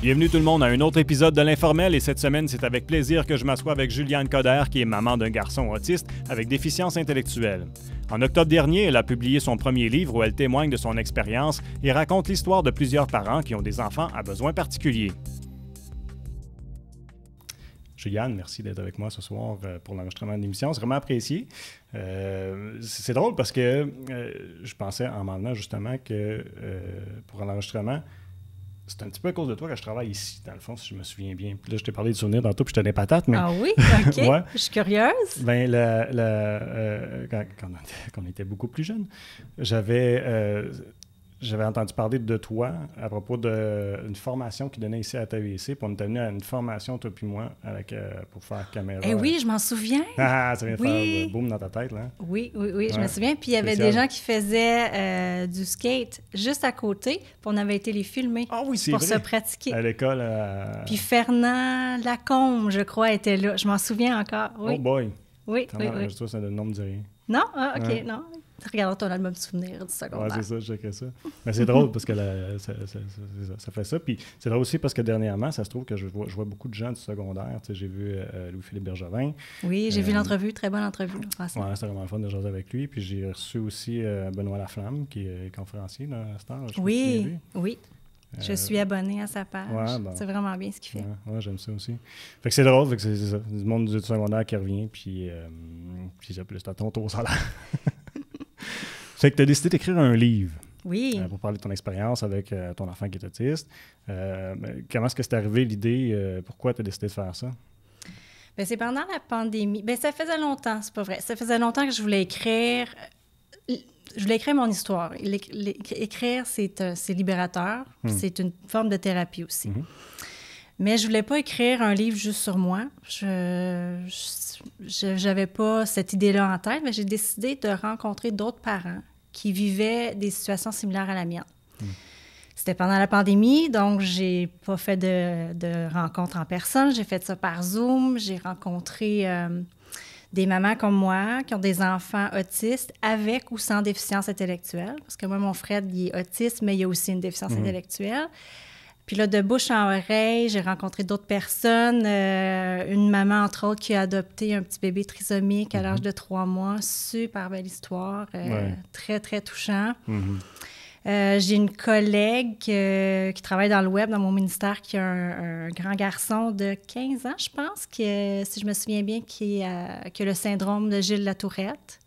Bienvenue tout le monde à un autre épisode de l'Informel et cette semaine, c'est avec plaisir que je m'assois avec Juliane Coderre qui est maman d'un garçon autiste avec déficience intellectuelle. En octobre dernier, elle a publié son premier livre où elle témoigne de son expérience et raconte l'histoire de plusieurs parents qui ont des enfants à besoins particuliers. Juliane, merci d'être avec moi ce soir pour l'enregistrement de l'émission. C'est vraiment apprécié. C'est drôle parce que je pensais en m'en venant justement que pour l'enregistrement, c'est un petit peu à cause de toi que je travaille ici, dans le fond, si je me souviens bien. Puis là, je t'ai parlé de souvenirs tantôt, puis je te donne des patates. Mais... Ah oui? OK. Ouais. Je suis curieuse. Bien, quand on était beaucoup plus jeunes, j'avais entendu parler de toi à propos d'une formation qu'ils donnaient ici à TVC. Puis on était venus à une formation, toi puis moi, pour faire caméra. Eh oui, je m'en souviens. Ah, ça vient de faire boum dans ta tête, là. Oui, je Ouais. me souviens. Puis il y avait des gens qui faisaient du skate juste à côté. Puis on avait été les filmer pour se pratiquer. À l'école. Puis Fernand Lacombe, je crois, était là. Je m'en souviens encore. Oui. Oh boy! Oui. Toi, ça, le nom me dit rien. Non? Ah, OK, Ouais. non. Regarde ton album de souvenirs du secondaire. Oui, c'est ça, je checkerais ça. Mais c'est drôle parce que ça fait ça. Puis c'est drôle aussi parce que dernièrement, ça se trouve que je vois beaucoup de gens du secondaire. Tu sais, j'ai vu Louis-Philippe Bergevin. Oui, j'ai vu l'entrevue, très bonne entrevue. Ouais, c'était vraiment le fun de jaser avec lui. Puis j'ai reçu aussi Benoît Laflamme, qui est conférencier à Star. Oui. Je suis abonnée à sa page. Ouais, bon. C'est vraiment bien ce qu'il fait. Ouais, j'aime ça aussi. Fait que c'est drôle, fait que c'est ça. Du monde du secondaire qui revient, puis c'est à ton tour, ça a l'air. Fait que tu as décidé d'écrire un livre. Oui. Pour parler de ton expérience avec ton enfant qui est autiste. Comment est-ce que c'est arrivé l'idée? Pourquoi tu as décidé de faire ça? Bien, c'est pendant la pandémie. Bien, ça faisait longtemps, c'est pas vrai. Ça faisait longtemps que je voulais écrire. Je voulais écrire mon histoire. Écrire, c'est libérateur. C'est une forme de thérapie aussi. Mais je voulais pas écrire un livre juste sur moi. Je n'avais pas cette idée-là en tête, mais j'ai décidé de rencontrer d'autres parents qui vivaient des situations similaires à la mienne. C'était pendant la pandémie, donc j'ai pas fait de rencontres en personne. J'ai fait ça par Zoom. J'ai rencontré des mamans comme moi qui ont des enfants autistes avec ou sans déficience intellectuelle. Parce que moi, mon frère, il est autiste, mais il a aussi une déficience intellectuelle. Puis là, de bouche en oreille, j'ai rencontré d'autres personnes. Une maman, entre autres, qui a adopté un petit bébé trisomique à l'âge de 3 mois. Super belle histoire. Très, très touchant. J'ai une collègue qui travaille dans le web, dans mon ministère, qui a un grand garçon de 15 ans, je pense, qui, si je me souviens bien, qui a le syndrome de Gilles Latourette.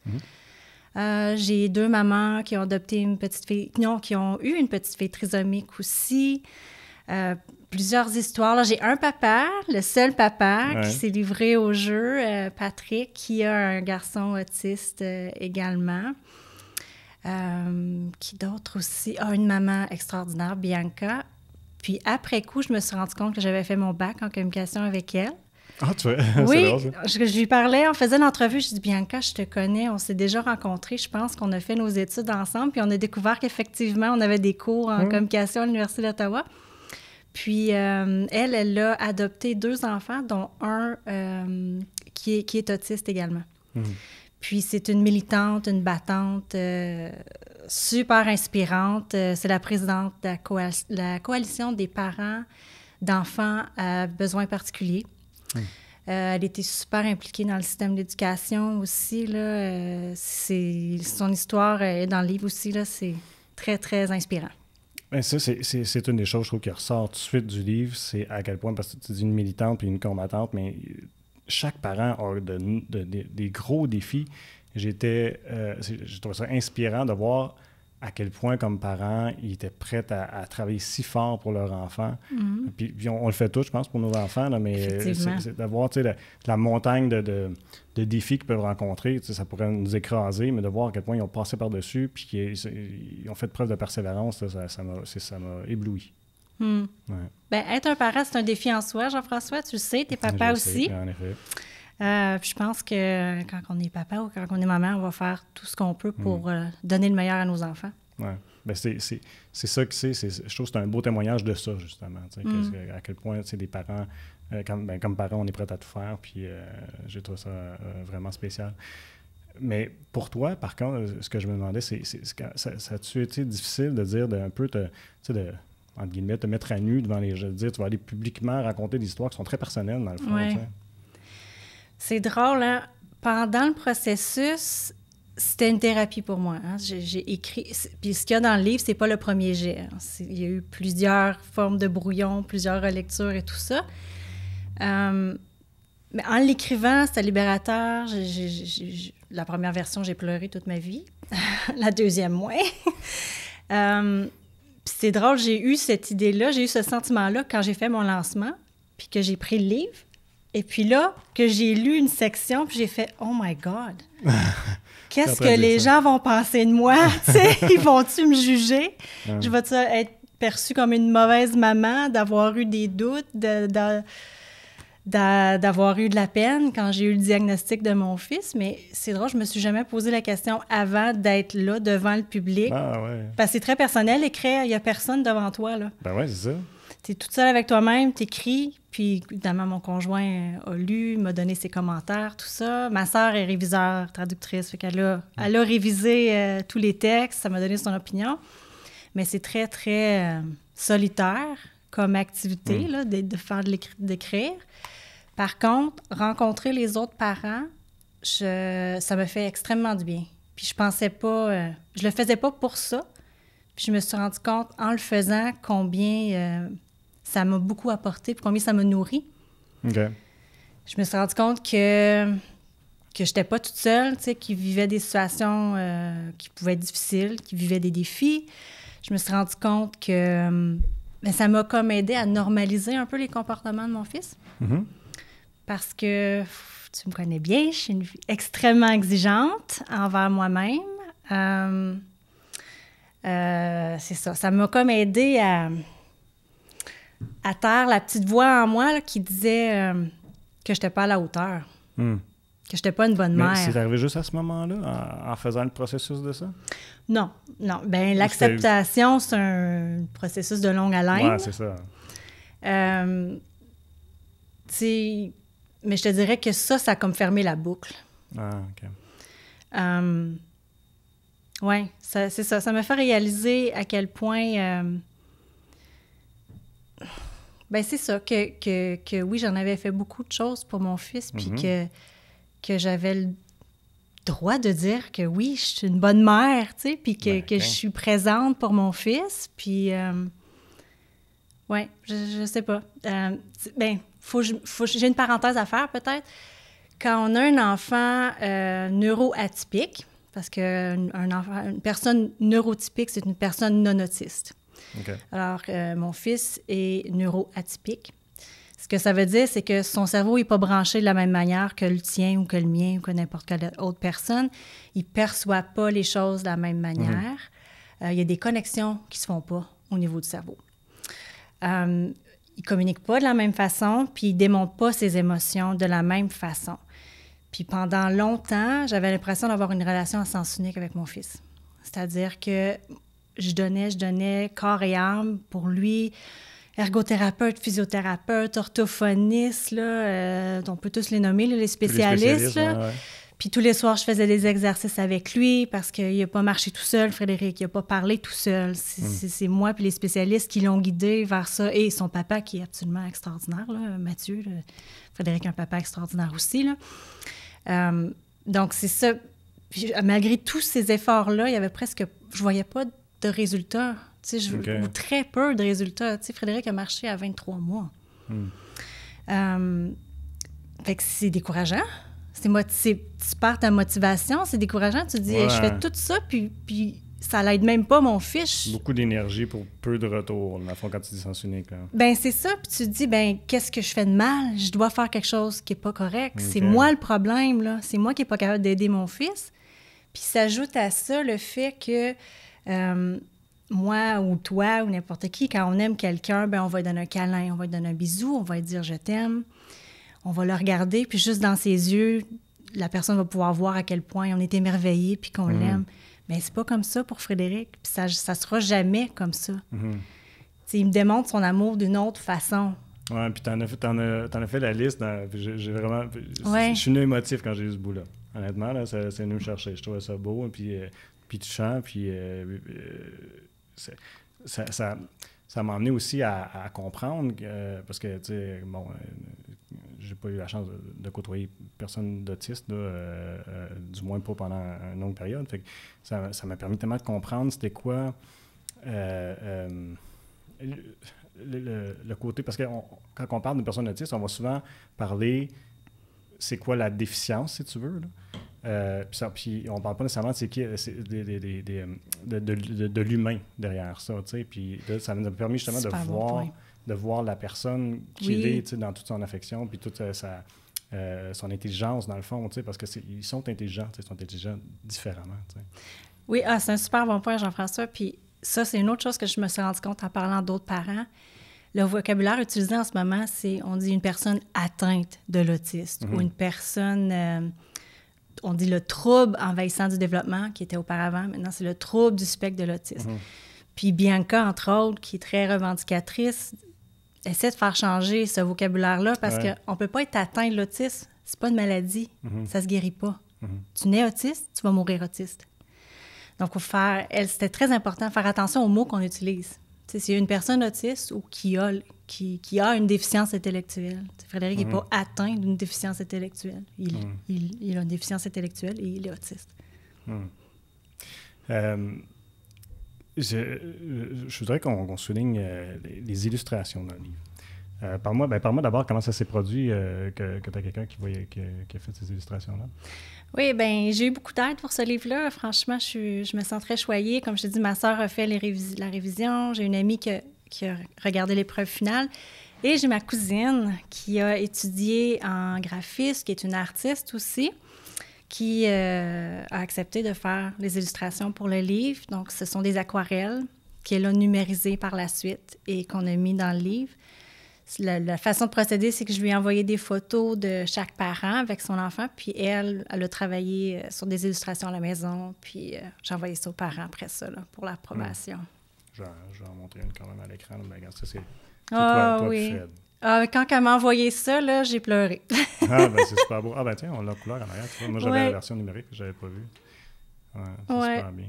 J'ai 2 mamans qui ont adopté une petite fille, non, qui ont eu une petite fille trisomique aussi. Plusieurs histoires. Là, j'ai un papa, le seul papa qui s'est livré au jeu, Patrick, qui a un garçon autiste également. Qui d'autre aussi? Une maman extraordinaire, Bianca. Puis après coup, je me suis rendu compte que j'avais fait mon bac en communication avec elle. Ah, tu vois? Oui, c'est drôle, ça. je lui parlais, on faisait l'entrevue, je dis « Bianca, je te connais, on s'est déjà rencontrés, je pense qu'on a fait nos études ensemble, puis on a découvert qu'effectivement, on avait des cours en communication à l'Université d'Ottawa. » Puis elle a adopté 2 enfants, dont un qui est autiste également. Puis c'est une militante, une battante super inspirante. C'est la présidente de la coalition des parents d'enfants à besoins particuliers. Elle était super impliquée dans le système d'éducation aussi. Là. Son histoire est dans le livre aussi. Là, c'est très, très inspirant. Bien, ça, c'est une des choses, je trouve, qui ressort tout de suite du livre. C'est à quel point, parce que tu dis une militante puis une combattante, mais chaque parent a des gros défis. J'ai trouvé ça inspirant de voir à quel point, comme parents, ils étaient prêts à travailler si fort pour leur enfant. Puis on le fait tous, je pense, pour nos enfants, là, mais c'est d'avoir la montagne de défis qu'ils peuvent rencontrer. Ça pourrait nous écraser, mais de voir à quel point ils ont passé par-dessus puis qu'ils ont fait preuve de persévérance, là, ça m'a ébloui. Ouais. Bien, être un parent, c'est un défi en soi, Jean-François. Tu le sais, t'es papa aussi. Sais, en effet. Puis je pense que quand on est papa ou quand on est maman, on va faire tout ce qu'on peut pour donner le meilleur à nos enfants. Oui. Bien, c'est ça que c'est. Je trouve que c'est un beau témoignage de ça, justement. À quel point des parents, comme parents, on est prêts à tout faire. Puis j'ai trouvé ça vraiment spécial. Mais pour toi, par contre, ce que je me demandais, ça a-tu été difficile de dire un peu entre guillemets, te mettre à nu devant les gens, dire, tu vas aller publiquement raconter des histoires qui sont très personnelles, dans le fond. Ouais. C'est drôle, hein? Pendant le processus, c'était une thérapie pour moi. Hein? J'ai écrit... Puis ce qu'il y a dans le livre, c'est pas le premier jet. Hein? Il y a eu plusieurs formes de brouillon, plusieurs relectures et tout ça. Mais en l'écrivant, c'était libérateur. La première version, j'ai pleuré toute ma vie. La deuxième, moins. Puis c'est drôle, j'ai eu cette idée-là, j'ai eu ce sentiment-là quand j'ai fait mon lancement, puis que j'ai pris le livre. Et puis là, que j'ai lu une section, puis j'ai fait « Oh my God! Qu'est-ce que les gens vont penser de moi? Ils vont-tu me juger? Je vais-tu être perçue comme une mauvaise maman, d'avoir eu des doutes, d'avoir eu de la peine quand j'ai eu le diagnostic de mon fils? Mais c'est drôle, je me suis jamais posé la question avant d'être là, devant le public. Ah ouais. Parce que c'est très personnel, écrire, il n'y a personne devant toi, là. Ben ouais, c'est ça. Tu es toute seule avec toi-même, tu écris, puis évidemment, mon conjoint a lu, m'a donné ses commentaires, tout ça. Ma sœur est réviseure, traductrice, fait qu'elle a révisé tous les textes, ça m'a donné son opinion. Mais c'est très, très solitaire comme activité, là, de faire d'écrire. Par contre, rencontrer les autres parents, ça me fait extrêmement du bien. Puis je pensais pas... je le faisais pas pour ça. Puis je me suis rendu compte, en le faisant, combien... ça m'a beaucoup apporté, puis combien ça m'a nourri. OK. Je me suis rendu compte que je n'étais pas toute seule, tu sais, qui vivait des situations qui pouvaient être difficiles, qui vivait des défis. Je me suis rendu compte que ça m'a comme aidé à normaliser un peu les comportements de mon fils. Mm-hmm. Parce que, tu me connais bien, je suis une fille extrêmement exigeante envers moi-même. C'est ça. Ça m'a comme aidé à taire la petite voix en moi là, qui disait que je n'étais pas à la hauteur, que je n'étais pas une bonne mère. Mais c'est arrivé juste à ce moment-là, en faisant le processus de ça? Non. Ben l'acceptation, c'est un processus de longue haleine. Oui, c'est ça. Mais je te dirais que ça a comme fermé la boucle. Ah, OK. Oui, c'est ça. Ça m'a fait réaliser à quel point... ben c'est ça, que oui, j'en avais fait beaucoup de choses pour mon fils, puis que j'avais le droit de dire que oui, je suis une bonne mère, tu sais, puis que je suis présente pour mon fils, puis... oui, je sais pas. J'ai une parenthèse à faire, peut-être. Quand on a un enfant neuroatypique, parce qu'une personne neurotypique, c'est une personne non autiste. Okay. Alors, mon fils est neuroatypique. Ce que ça veut dire, c'est que son cerveau n'est pas branché de la même manière que le tien ou que le mien ou que n'importe quelle autre personne. Il ne perçoit pas les choses de la même manière. Il y a des connexions qui ne se font pas au niveau du cerveau. Il ne communique pas de la même façon, puis il ne démontre pas ses émotions de la même façon. Puis pendant longtemps, j'avais l'impression d'avoir une relation à sens unique avec mon fils. C'est-à-dire que je donnais corps et âme pour lui, ergothérapeute, physiothérapeute, orthophoniste, là, on peut tous les nommer, là, les spécialistes. Là. Ouais. Puis tous les soirs, je faisais des exercices avec lui parce qu'il n'a pas marché tout seul, Frédéric, il n'a pas parlé tout seul. C'est moi puis les spécialistes qui l'ont guidé vers ça. Et son papa qui est absolument extraordinaire, là, Mathieu. Là. Frédéric a un papa extraordinaire aussi. Là. Donc c'est ça. Puis, malgré tous ces efforts-là, il y avait presque... Je voyais pas de résultats, ou très peu de résultats. Tu sais, Frédéric a marché à 23 mois. Fait que c'est décourageant. Tu perds ta motivation, c'est décourageant. Tu te dis, je fais tout ça, puis ça l'aide même pas mon fils. Beaucoup d'énergie pour peu de retour, dans le fond, quand tu dis sens unique. Hein. Ben c'est ça, puis tu te dis, qu'est-ce que je fais de mal? Je dois faire quelque chose qui est pas correct. C'est moi le problème, là. C'est moi qui est pas capable d'aider mon fils. Puis s'ajoute à ça le fait que moi ou toi ou n'importe qui, quand on aime quelqu'un, on va lui donner un câlin, on va lui donner un bisou, on va lui dire « je t'aime ». On va le regarder, puis juste dans ses yeux, la personne va pouvoir voir à quel point on est émerveillé puis qu'on l'aime. Mais c'est pas comme ça pour Frédéric, puis ça sera jamais comme ça. Il me démontre son amour d'une autre façon. Oui, puis t'en as fait la liste. J'ai vraiment... Je suis venu émotif quand j'ai eu ce bout-là. Honnêtement, là, c'est venu me chercher. Je trouvais ça beau, puis touchant, puis... ça m'a amené aussi à comprendre, parce que, tu sais, bon, j'ai pas eu la chance de côtoyer personne d'autiste, du moins pas pendant une longue période. Fait que ça m'a permis tellement de comprendre c'était quoi le côté... Parce que quand on parle d'une personne autiste, on va souvent parler c'est quoi la déficience, si tu veux, là. Puis on parle pas nécessairement de l'humain derrière ça, tu sais. Puis là, ça nous a permis justement de voir la personne qu'il est, tu sais, dans toute son affection, puis toute son intelligence, dans le fond, tu sais, parce qu'ils sont intelligents, tu sais, ils sont intelligents différemment, tu sais. Oui, c'est un super bon point, Jean-François. Puis ça, c'est une autre chose que je me suis rendu compte en parlant d'autres parents. Le vocabulaire utilisé en ce moment, on dit une personne atteinte de l'autisme ou une personne... on dit le trouble envahissant du développement, qui était auparavant. Maintenant, c'est le trouble du spectre de l'autisme. Puis Bianca, entre autres, qui est très revendicatrice, essaie de faire changer ce vocabulaire-là parce qu'on ne peut pas être atteint de l'autisme. C'est pas une maladie. Ça se guérit pas. Tu nais autiste, tu vas mourir autiste. Donc, c'était très important de faire attention aux mots qu'on utilise. T'sais, s'il y a une personne autiste ou qui a une déficience intellectuelle, Frédéric n'est pas atteint d'une déficience intellectuelle. Il a une déficience intellectuelle et il est autiste. Je voudrais qu'on souligne les illustrations dans le livre. Parle-moi d'abord comment ça s'est produit que tu as quelqu'un qui a fait ces illustrations-là. Oui, bien, j'ai eu beaucoup d'aide pour ce livre-là. Franchement, je me sens très choyée. Comme je te dis, ma sœur a fait la révision. J'ai une amie qui a regardé l'épreuve finale. Et j'ai ma cousine qui a étudié en graphisme, qui est une artiste aussi, qui a accepté de faire les illustrations pour le livre. Donc, ce sont des aquarelles qu'elle a numérisées par la suite et qu'on a mis dans le livre. La façon de procéder, c'est que je lui ai envoyé des photos de chaque parent avec son enfant, puis elle a travaillé sur des illustrations à la maison, puis j'ai envoyé ça aux parents après ça, là, pour l'approbation. Je vais en montrer une quand même à l'écran. Mais regarde, ça, c'est toi oui. Fred. Quand elle m'a envoyé ça, là, j'ai pleuré. Ben c'est super beau. Ben tiens, on l'a couleur en arrière. Tu vois. Moi, j'avais la version numérique que je n'avais pas vue. C'est super bien.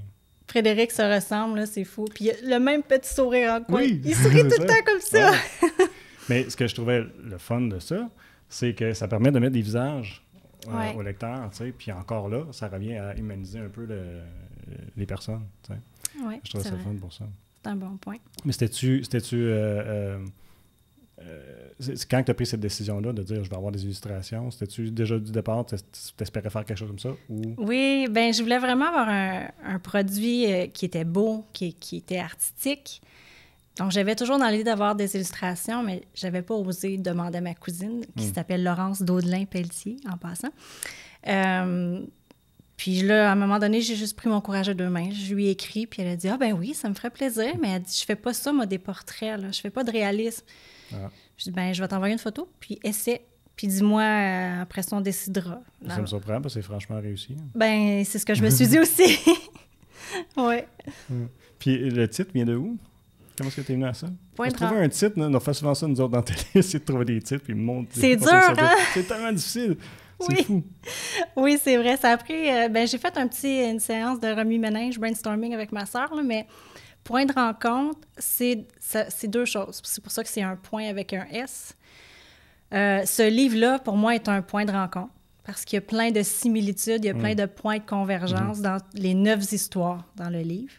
Frédéric se ressemble, là, c'est fou. Puis il a le même petit sourire en coin. Oui, il sourit tout le temps comme ça. Mais ce que je trouvais le fun de ça, c'est que ça permet de mettre des visages au lecteur, tu sais, puis encore là, ça revient à humaniser un peu les personnes, tu sais. Ouais, je trouve ça fun pour ça. C'est un bon point. Mais c'est quand tu as pris cette décision-là de dire « je vais avoir des illustrations », c'était-tu déjà du départ, tu espérais faire quelque chose comme ça? Ou... Oui, bien, je voulais vraiment avoir un produit qui était beau, qui était artistique. Donc, j'avais toujours dans l'idée d'avoir des illustrations, mais je n'avais pas osé demander à ma cousine, qui s'appelle Laurence Daudelin-Pelletier, en passant. Puis là, à un moment donné, j'ai juste pris mon courage à deux mains. Je lui ai écrit, puis elle a dit « Ah ben oui, ça me ferait plaisir. » Mais elle dit « Je fais pas ça, moi, des portraits, là. Je fais pas de réalisme. » Je dis « Ben, je vais t'envoyer une photo, puis essaie. Puis dis-moi, après ça, on décidera. » Ça me surprend, parce que c'est franchement réussi. Ben, c'est ce que je me suis dit aussi. Oui. Puis le titre vient de où? Comment est-ce que tu es venu à ça? Pour trouver un titre, on fait souvent ça, nous autres, dans la télé, essayer de trouver des titres, puis monter. C'est dur, hein? C'est tellement difficile. C'est fou. Oui, c'est vrai. Ça a pris... j'ai fait une séance de remue-ménage, brainstorming avec ma sœur, là, mais point de rencontre, c'est deux choses. C'est pour ça que c'est un point avec un S. Ce livre-là, pour moi, est un point de rencontre parce qu'il y a plein de similitudes, il y a plein de points de convergence dans les 9 histoires dans le livre.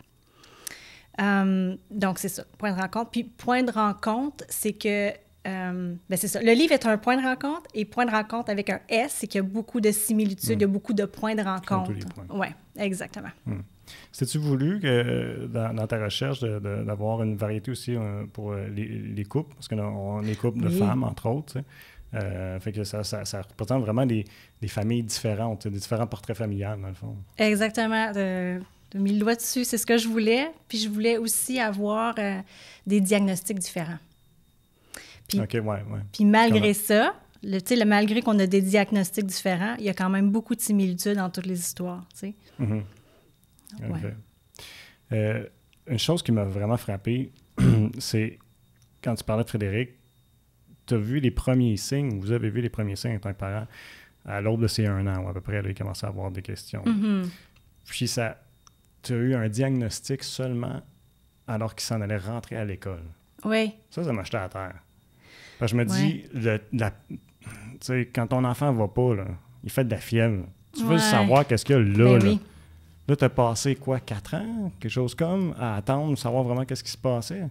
Donc, c'est ça, point de rencontre. Puis, point de rencontre, c'est que... c'est ça. Le livre est un point de rencontre et point de rencontre avec un S, c'est qu'il y a beaucoup de similitudes, il y a beaucoup de points de rencontre. Oui, exactement. T'as-tu voulu que dans ta recherche d'avoir une variété aussi pour les couples? Parce qu'on est couple de femmes, entre autres. Fait que ça représente vraiment des familles différentes, des différents portraits familiales, dans le fond. Exactement. De mis le doigt dessus, c'est ce que je voulais. Puis je voulais aussi avoir des diagnostics différents. Puis, puis malgré ça, malgré qu'on a des diagnostics différents, il y a quand même beaucoup de similitudes dans toutes les histoires, tu sais. Une chose qui m'a vraiment frappé, c'est quand tu parlais de Frédéric, tu as vu les premiers signes, vous avez vu les premiers signes en tant que parent, à l'aube de ses 1 an, ou à peu près, là, il commençait à avoir des questions. Puis tu as eu un diagnostic seulement alors qu'il s'en allait rentrer à l'école. Oui. Ça m'a jeté à terre. Parce que je me dis, tu sais, quand ton enfant va pas, là, il fait de la fièvre. Tu veux savoir qu'est-ce qu'il y a là. Ben oui. Là, tu as passé quoi, 4 ans, quelque chose comme, à attendre, savoir vraiment qu'est-ce qui se passait?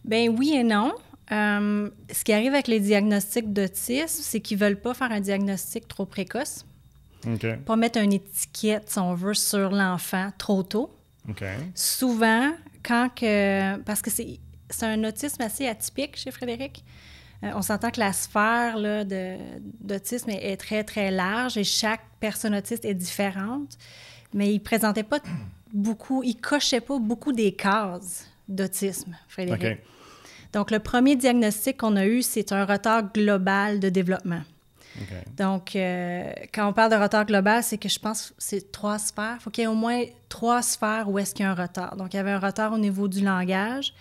Ben oui et non. Ce qui arrive avec les diagnostics d'autisme, c'est qu'ils veulent pas faire un diagnostic trop précoce. OK. Pas mettre une étiquette, si on veut, sur l'enfant trop tôt. OK. Souvent, parce que c'est un autisme assez atypique chez Frédéric. On s'entend que la sphère là, d'autisme est très, très large et chaque personne autiste est différente. Mais il ne présentait pas beaucoup, il ne cochait pas beaucoup des cases d'autisme, Frédéric. OK. Donc, le premier diagnostic qu'on a eu, c'est un retard global de développement. OK. Donc, quand on parle de retard global, c'est que je pense que c'est 3 sphères. Il faut qu'il y ait au moins 3 sphères où est-ce qu'il y a un retard. Donc, il y avait un retard au niveau du langage,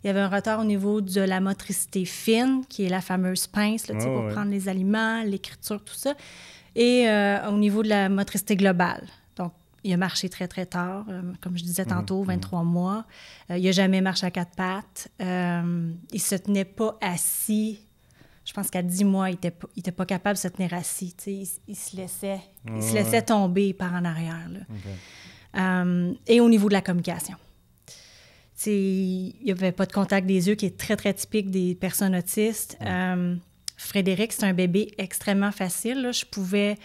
il y avait un retard au niveau de la motricité fine, qui est la fameuse pince là, pour prendre les aliments, l'écriture, tout ça, et au niveau de la motricité globale. Donc, il a marché très, très tard, comme je disais tantôt, 23 mois. Il n'a jamais marché à 4 pattes. Il ne se tenait pas assis. Je pense qu'à 10 mois, il n'était pas capable de se tenir assis. Il se laissait tomber par en arrière. Là. Okay. Et au niveau de la communication. Il n'y avait pas de contact des yeux, qui est très, très typique des personnes autistes. Frédéric, c'est un bébé extrêmement facile. Là. Je pouvais...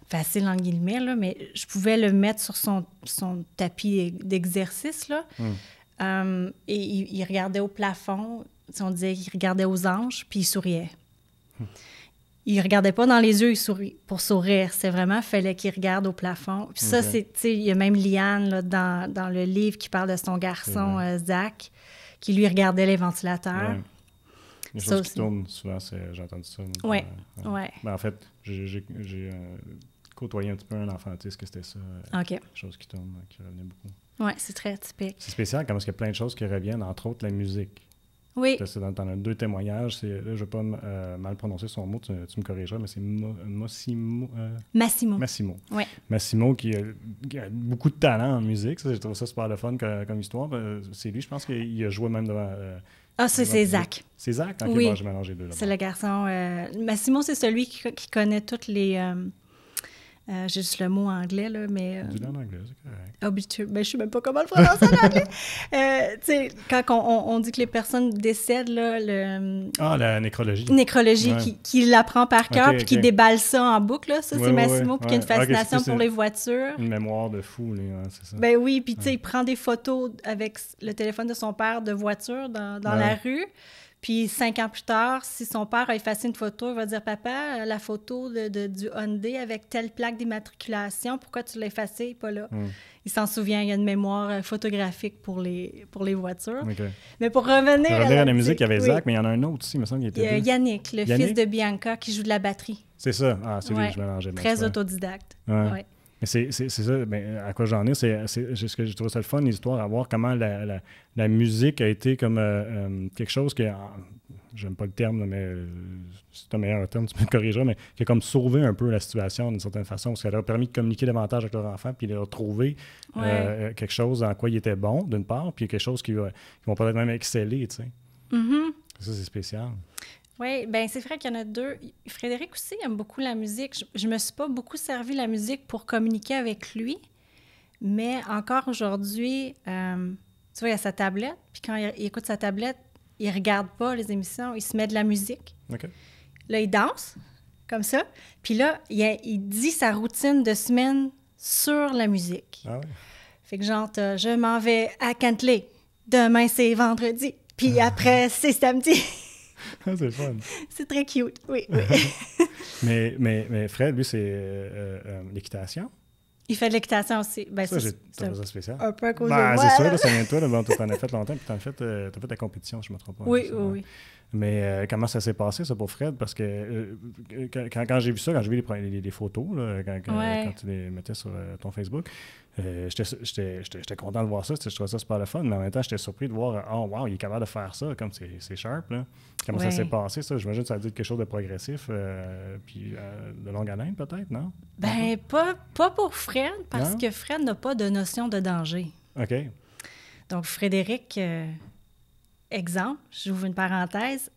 facile, en guillemets, là, mais je pouvais le mettre sur son tapis d'exercice. Là. Et il regardait au plafond. On disait qu'il regardait aux anges, puis il souriait. Il ne regardait pas dans les yeux pour sourire. C'est vraiment, il fallait qu'il regarde au plafond. Puis ça, il y a même Liane là, dans le livre qui parle de son garçon, Zach, qui lui regardait les ventilateurs. Ouais. Les choses qui tournent, souvent, j'ai entendu ça. Oui, Ben, en fait, j'ai côtoyé un petit peu un enfant autiste que c'était ça. OK. Choses qui tournent, qui revenaient beaucoup. Oui, c'est très typique. C'est spécial, comme il y a plein de choses qui reviennent, entre autres la musique. Oui. T'en as 2 témoignages. Là, je ne vais pas mal prononcer son mot, tu me corrigeras, mais c'est Massimo. Massimo. Oui. Massimo qui a beaucoup de talent en musique. Ça, j'ai trouvé ça super le fun comme histoire. C'est lui, je pense qu'il a joué même devant... c'est Zach. C'est Zach? Okay, oui. Bon, j'ai mélangé les deux. C'est le garçon. Massimo, c'est celui qui connaît toutes les... j'ai juste le mot anglais, là, mais... Dis-le en anglais, c'est correct. Ben, je ne sais même pas comment le prononcer en anglais. Tu sais, quand on dit que les personnes décèdent, là, la nécrologie. Nécrologie, qui l'apprend par cœur, puis qui déballe ça en boucle, là. Ça, c'est Massimo, puis qui a une fascination pour les voitures. Une mémoire de fou, c'est ça. Ben oui, puis tu sais, il prend des photos avec le téléphone de son père de voiture dans la rue. Puis 5 ans plus tard, si son père a effacé une photo, il va dire « Papa, la photo du Hyundai avec telle plaque d'immatriculation, pourquoi tu l'as effacée, pas là? » Il s'en souvient, il y a une mémoire photographique pour les voitures. Okay. Mais pour revenir à la musique, il y avait Zach, mais il y en a un autre aussi, il me semble qu'il était Yannick, fils de Bianca, qui joue de la batterie. C'est ça. Ah, c'est lui que je mélangeais. Très autodidacte. Ouais. Mais c'est ça, à quoi j'en ai, c'est ce que j'ai trouvé ça le fun, l'histoire, à voir comment la musique a été comme quelque chose qui, j'aime pas le terme, mais c'est un meilleur terme, tu me corrigeras, mais qui a comme sauvé un peu la situation d'une certaine façon, parce qu'elle leur a permis de communiquer davantage avec leur enfant, puis de leur trouver quelque chose en quoi ils étaient bons, d'une part, puis quelque chose qui vont peut-être même exceller, tu sais. Mm-hmm. Ça, c'est spécial. Oui, bien, c'est vrai qu'il y en a 2. Frédéric aussi aime beaucoup la musique. Je ne me suis pas beaucoup servi la musique pour communiquer avec lui, mais encore aujourd'hui, tu vois, il a sa tablette, puis quand il écoute sa tablette, il ne regarde pas les émissions, il se met de la musique. Okay. Là, il danse, comme ça, puis là, il dit sa routine de semaine sur la musique. Ah ouais. Fait que genre, je m'en vais à Cantley, demain c'est vendredi, puis après c'est samedi. C'est fun. C'est très cute, oui. mais Fred, lui, c'est l'équitation. Il fait de l'équitation aussi. Ben, ça, j'ai trouvé ça spécial. Un peu à cause de moi. C'est sûr, là, ça vient de toi. Bon, tu en as fait longtemps, puis tu as fait la compétition, je ne me trompe pas. Oui. Mais comment ça s'est passé, ça, pour Fred? Parce que quand j'ai vu ça, quand j'ai vu les photos, là, quand tu les mettais sur ton Facebook, j'étais content de voir ça. Je trouvais ça super le fun, mais en même temps, j'étais surpris de voir « Oh, wow, il est capable de faire ça, comme c'est sharp. » là. Comment ça s'est passé, ça? J'imagine que ça a dû être quelque chose de progressif, puis de longue haleine, peut-être, non? Ben, pas pour Fred, parce que Fred n'a pas de notion de danger. OK. Donc, Frédéric... exemple, j'ouvre une parenthèse,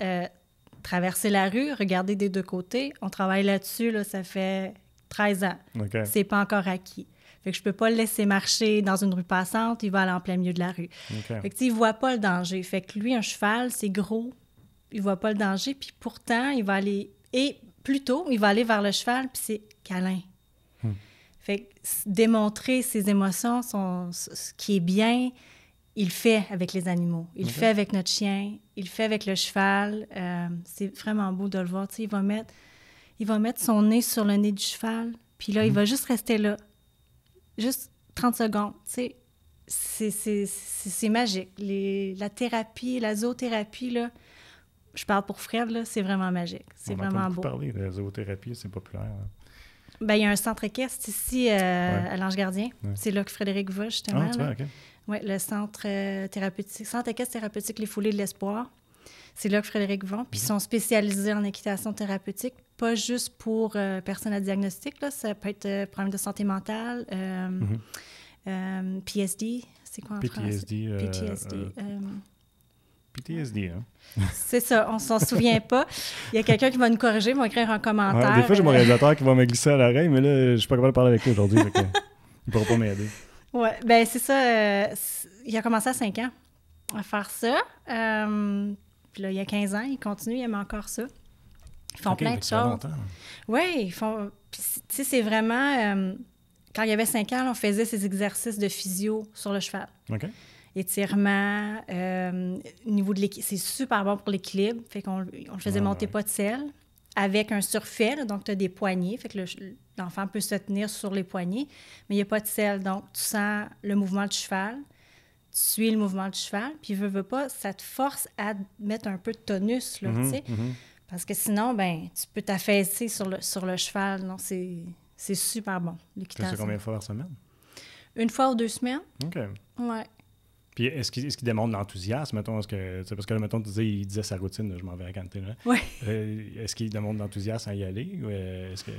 traverser la rue, regarder des deux côtés, on travaille là-dessus, là, ça fait 13 ans. Okay. C'est pas encore acquis. Fait que je peux pas le laisser marcher dans une rue passante, il va aller en plein milieu de la rue. Okay. Fait que, tu sais, il voit pas le danger. Fait que lui, un cheval, c'est gros, il voit pas le danger, puis pourtant, il va aller... Et plutôt, il va aller vers le cheval, puis c'est câlin. Fait que démontrer ses émotions, ce qui est bien, il le fait avec les animaux. Il le fait avec notre chien, il le fait avec le cheval. C'est vraiment beau de le voir. Tu sais, il va mettre son nez sur le nez du cheval, puis là, il va juste rester là. Juste 30 secondes. Tu sais, c'est magique. La thérapie, la zoothérapie, là, je parle pour Fred, là, c'est vraiment magique. C'est vraiment beau. On entend beaucoup parler de la zoothérapie, c'est populaire. Hein. Bien, il y a un centre équestre ici à l'Ange Gardien. Ouais. C'est là que Frédéric va, justement. Ah, tu vois, OK. Oui, le centre thérapeutique, centre équestre thérapeutique Les Foulées de l'Espoir. C'est là que Frédéric va. Puis ils sont spécialisés en équitation thérapeutique, pas juste pour personnes à diagnostic. Là. Ça peut être problème de santé mentale, PSD, c'est quoi en PTSD, français? PTSD. PTSD, hein? C'est ça, on s'en souvient pas. Il y a quelqu'un qui va nous corriger, va écrire un commentaire. Ouais, des fois, j'ai mon réalisateur qui va me glisser à l'oreille, mais là, je suis pas capable de parler avec lui aujourd'hui, donc il pourra pas m'aider. Oui, bien c'est ça. Il a commencé à 5 ans à faire ça. Puis là, il y a 15 ans, il continue, il aime encore ça. Ils font plein de choses. Oui, ils font... Puis, tu sais, c'est vraiment... quand il y avait 5 ans, là, on faisait ces exercices de physio sur le cheval. OK. Étirement, niveau de l'équilibre. C'est super bon pour l'équilibre. Fait qu'on le faisait monter pas de selle avec un surfait. Là, donc, tu as des poignées. Fait que l'enfant peut se tenir sur les poignées, mais il n'y a pas de selle. Donc, tu sens le mouvement du cheval. Tu suis le mouvement du cheval. Puis, veux pas, ça te force à mettre un peu de tonus, là, tu sais. Parce que sinon, ben tu peux t'affaisser sur le cheval. Non, c'est super bon, l'équitation. Tu fais ça combien de fois par semaine? 1 fois ou 2 semaines. OK. Ouais. Puis est-ce qu'il démontre de l'enthousiasme, mettons, parce que là, mettons, il disait sa routine, là, je m'en vais à canter, là. Oui. Est-ce qu'il démontre de l'enthousiasme à y aller? Ou est-ce que...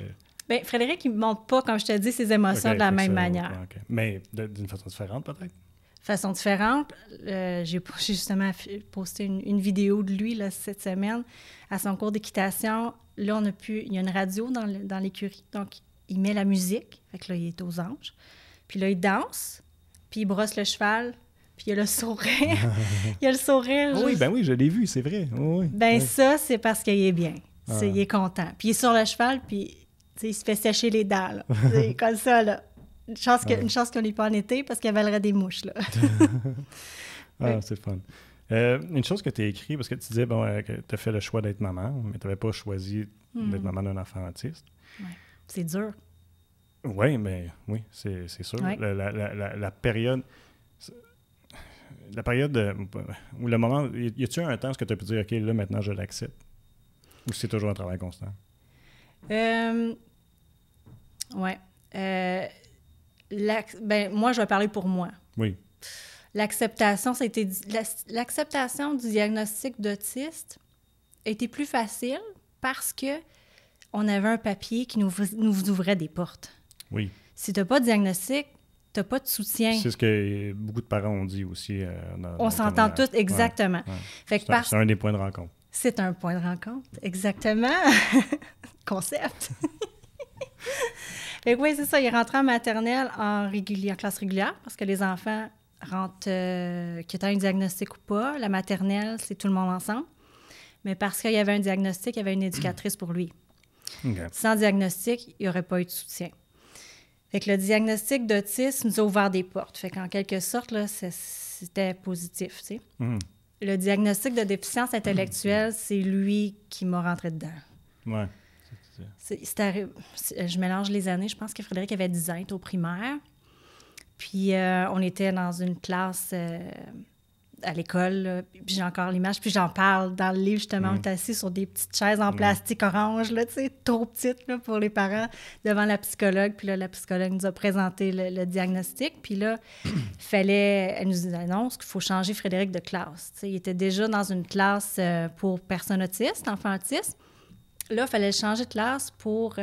Bien, Frédéric, il ne montre pas, comme je te dis, ses émotions de la même manière. Okay. Mais d'une façon différente, peut-être? Façon différente. J'ai justement posté une vidéo de lui là, cette semaine à son cours d'équitation. Là, il y a une radio dans l'écurie, donc il met la musique. Fait que là, il est aux anges. Puis là, il danse, puis il brosse le cheval, puis il y a le sourire. Il y a le sourire. Oh oui, ben oui, je l'ai vu, c'est vrai. Oh oui. Ben ça, c'est parce qu'il est bien. Il est content. Puis il est sur le cheval, puis il se fait sécher les dents. Là. C'est comme ça, là. Une chance qu'on n'est pas en été parce qu'il avalerait des mouches, là. C'est fun. Une chose que tu as écrit, parce que tu disais que tu as fait le choix d'être maman, mais tu n'avais pas choisi d'être maman d'un enfant autiste. Ouais. C'est dur. Oui, mais oui, c'est sûr. Ouais. La période... La période où le moment... Y a-tu un temps où tu as pu dire, OK, là, maintenant, je l'accepte? Ou c'est toujours un travail constant? Oui. Moi, je vais parler pour moi. Oui. L'acceptation, l'acceptation du diagnostic d'autiste a été plus facile parce que on avait un papier qui nous ouvrait des portes. Oui. Si tu n'as pas de diagnostic, tu n'as pas de soutien. C'est ce que beaucoup de parents ont dit aussi. On s'entend tous, exactement. Ouais. Fait que c'est un des points de rencontre. C'est un point de rencontre, exactement. Concept. Fait que oui, c'est ça. Il est rentré en maternelle en classe régulière parce que les enfants rentrent, qu'ils aient un diagnostic ou pas. La maternelle, c'est tout le monde ensemble. Mais parce qu'il y avait un diagnostic, il y avait une éducatrice pour lui. Okay. Sans diagnostic, il n'y aurait pas eu de soutien. Fait que le diagnostic d'autisme nous a ouvert des portes. Fait qu'en quelque sorte, là, c'était positif, tu sais. Le diagnostic de déficience intellectuelle, c'est lui qui m'a rentré dedans. Ouais. Je mélange les années. Je pense que Frédéric avait 10 ans, il était au primaire. Puis on était dans une classe à l'école, là, puis j'ai encore l'image, puis j'en parle dans le livre, justement. On est assis sur des petites chaises en plastique orange, là, tu sais, trop petites là, pour les parents, devant la psychologue. Puis là, la psychologue nous a présenté le diagnostic. Puis là, elle nous annonce qu'il faut changer Frédéric de classe. Tu sais, il était déjà dans une classe pour personnes autistes, enfants autistes. Là, il fallait le changer de classe pour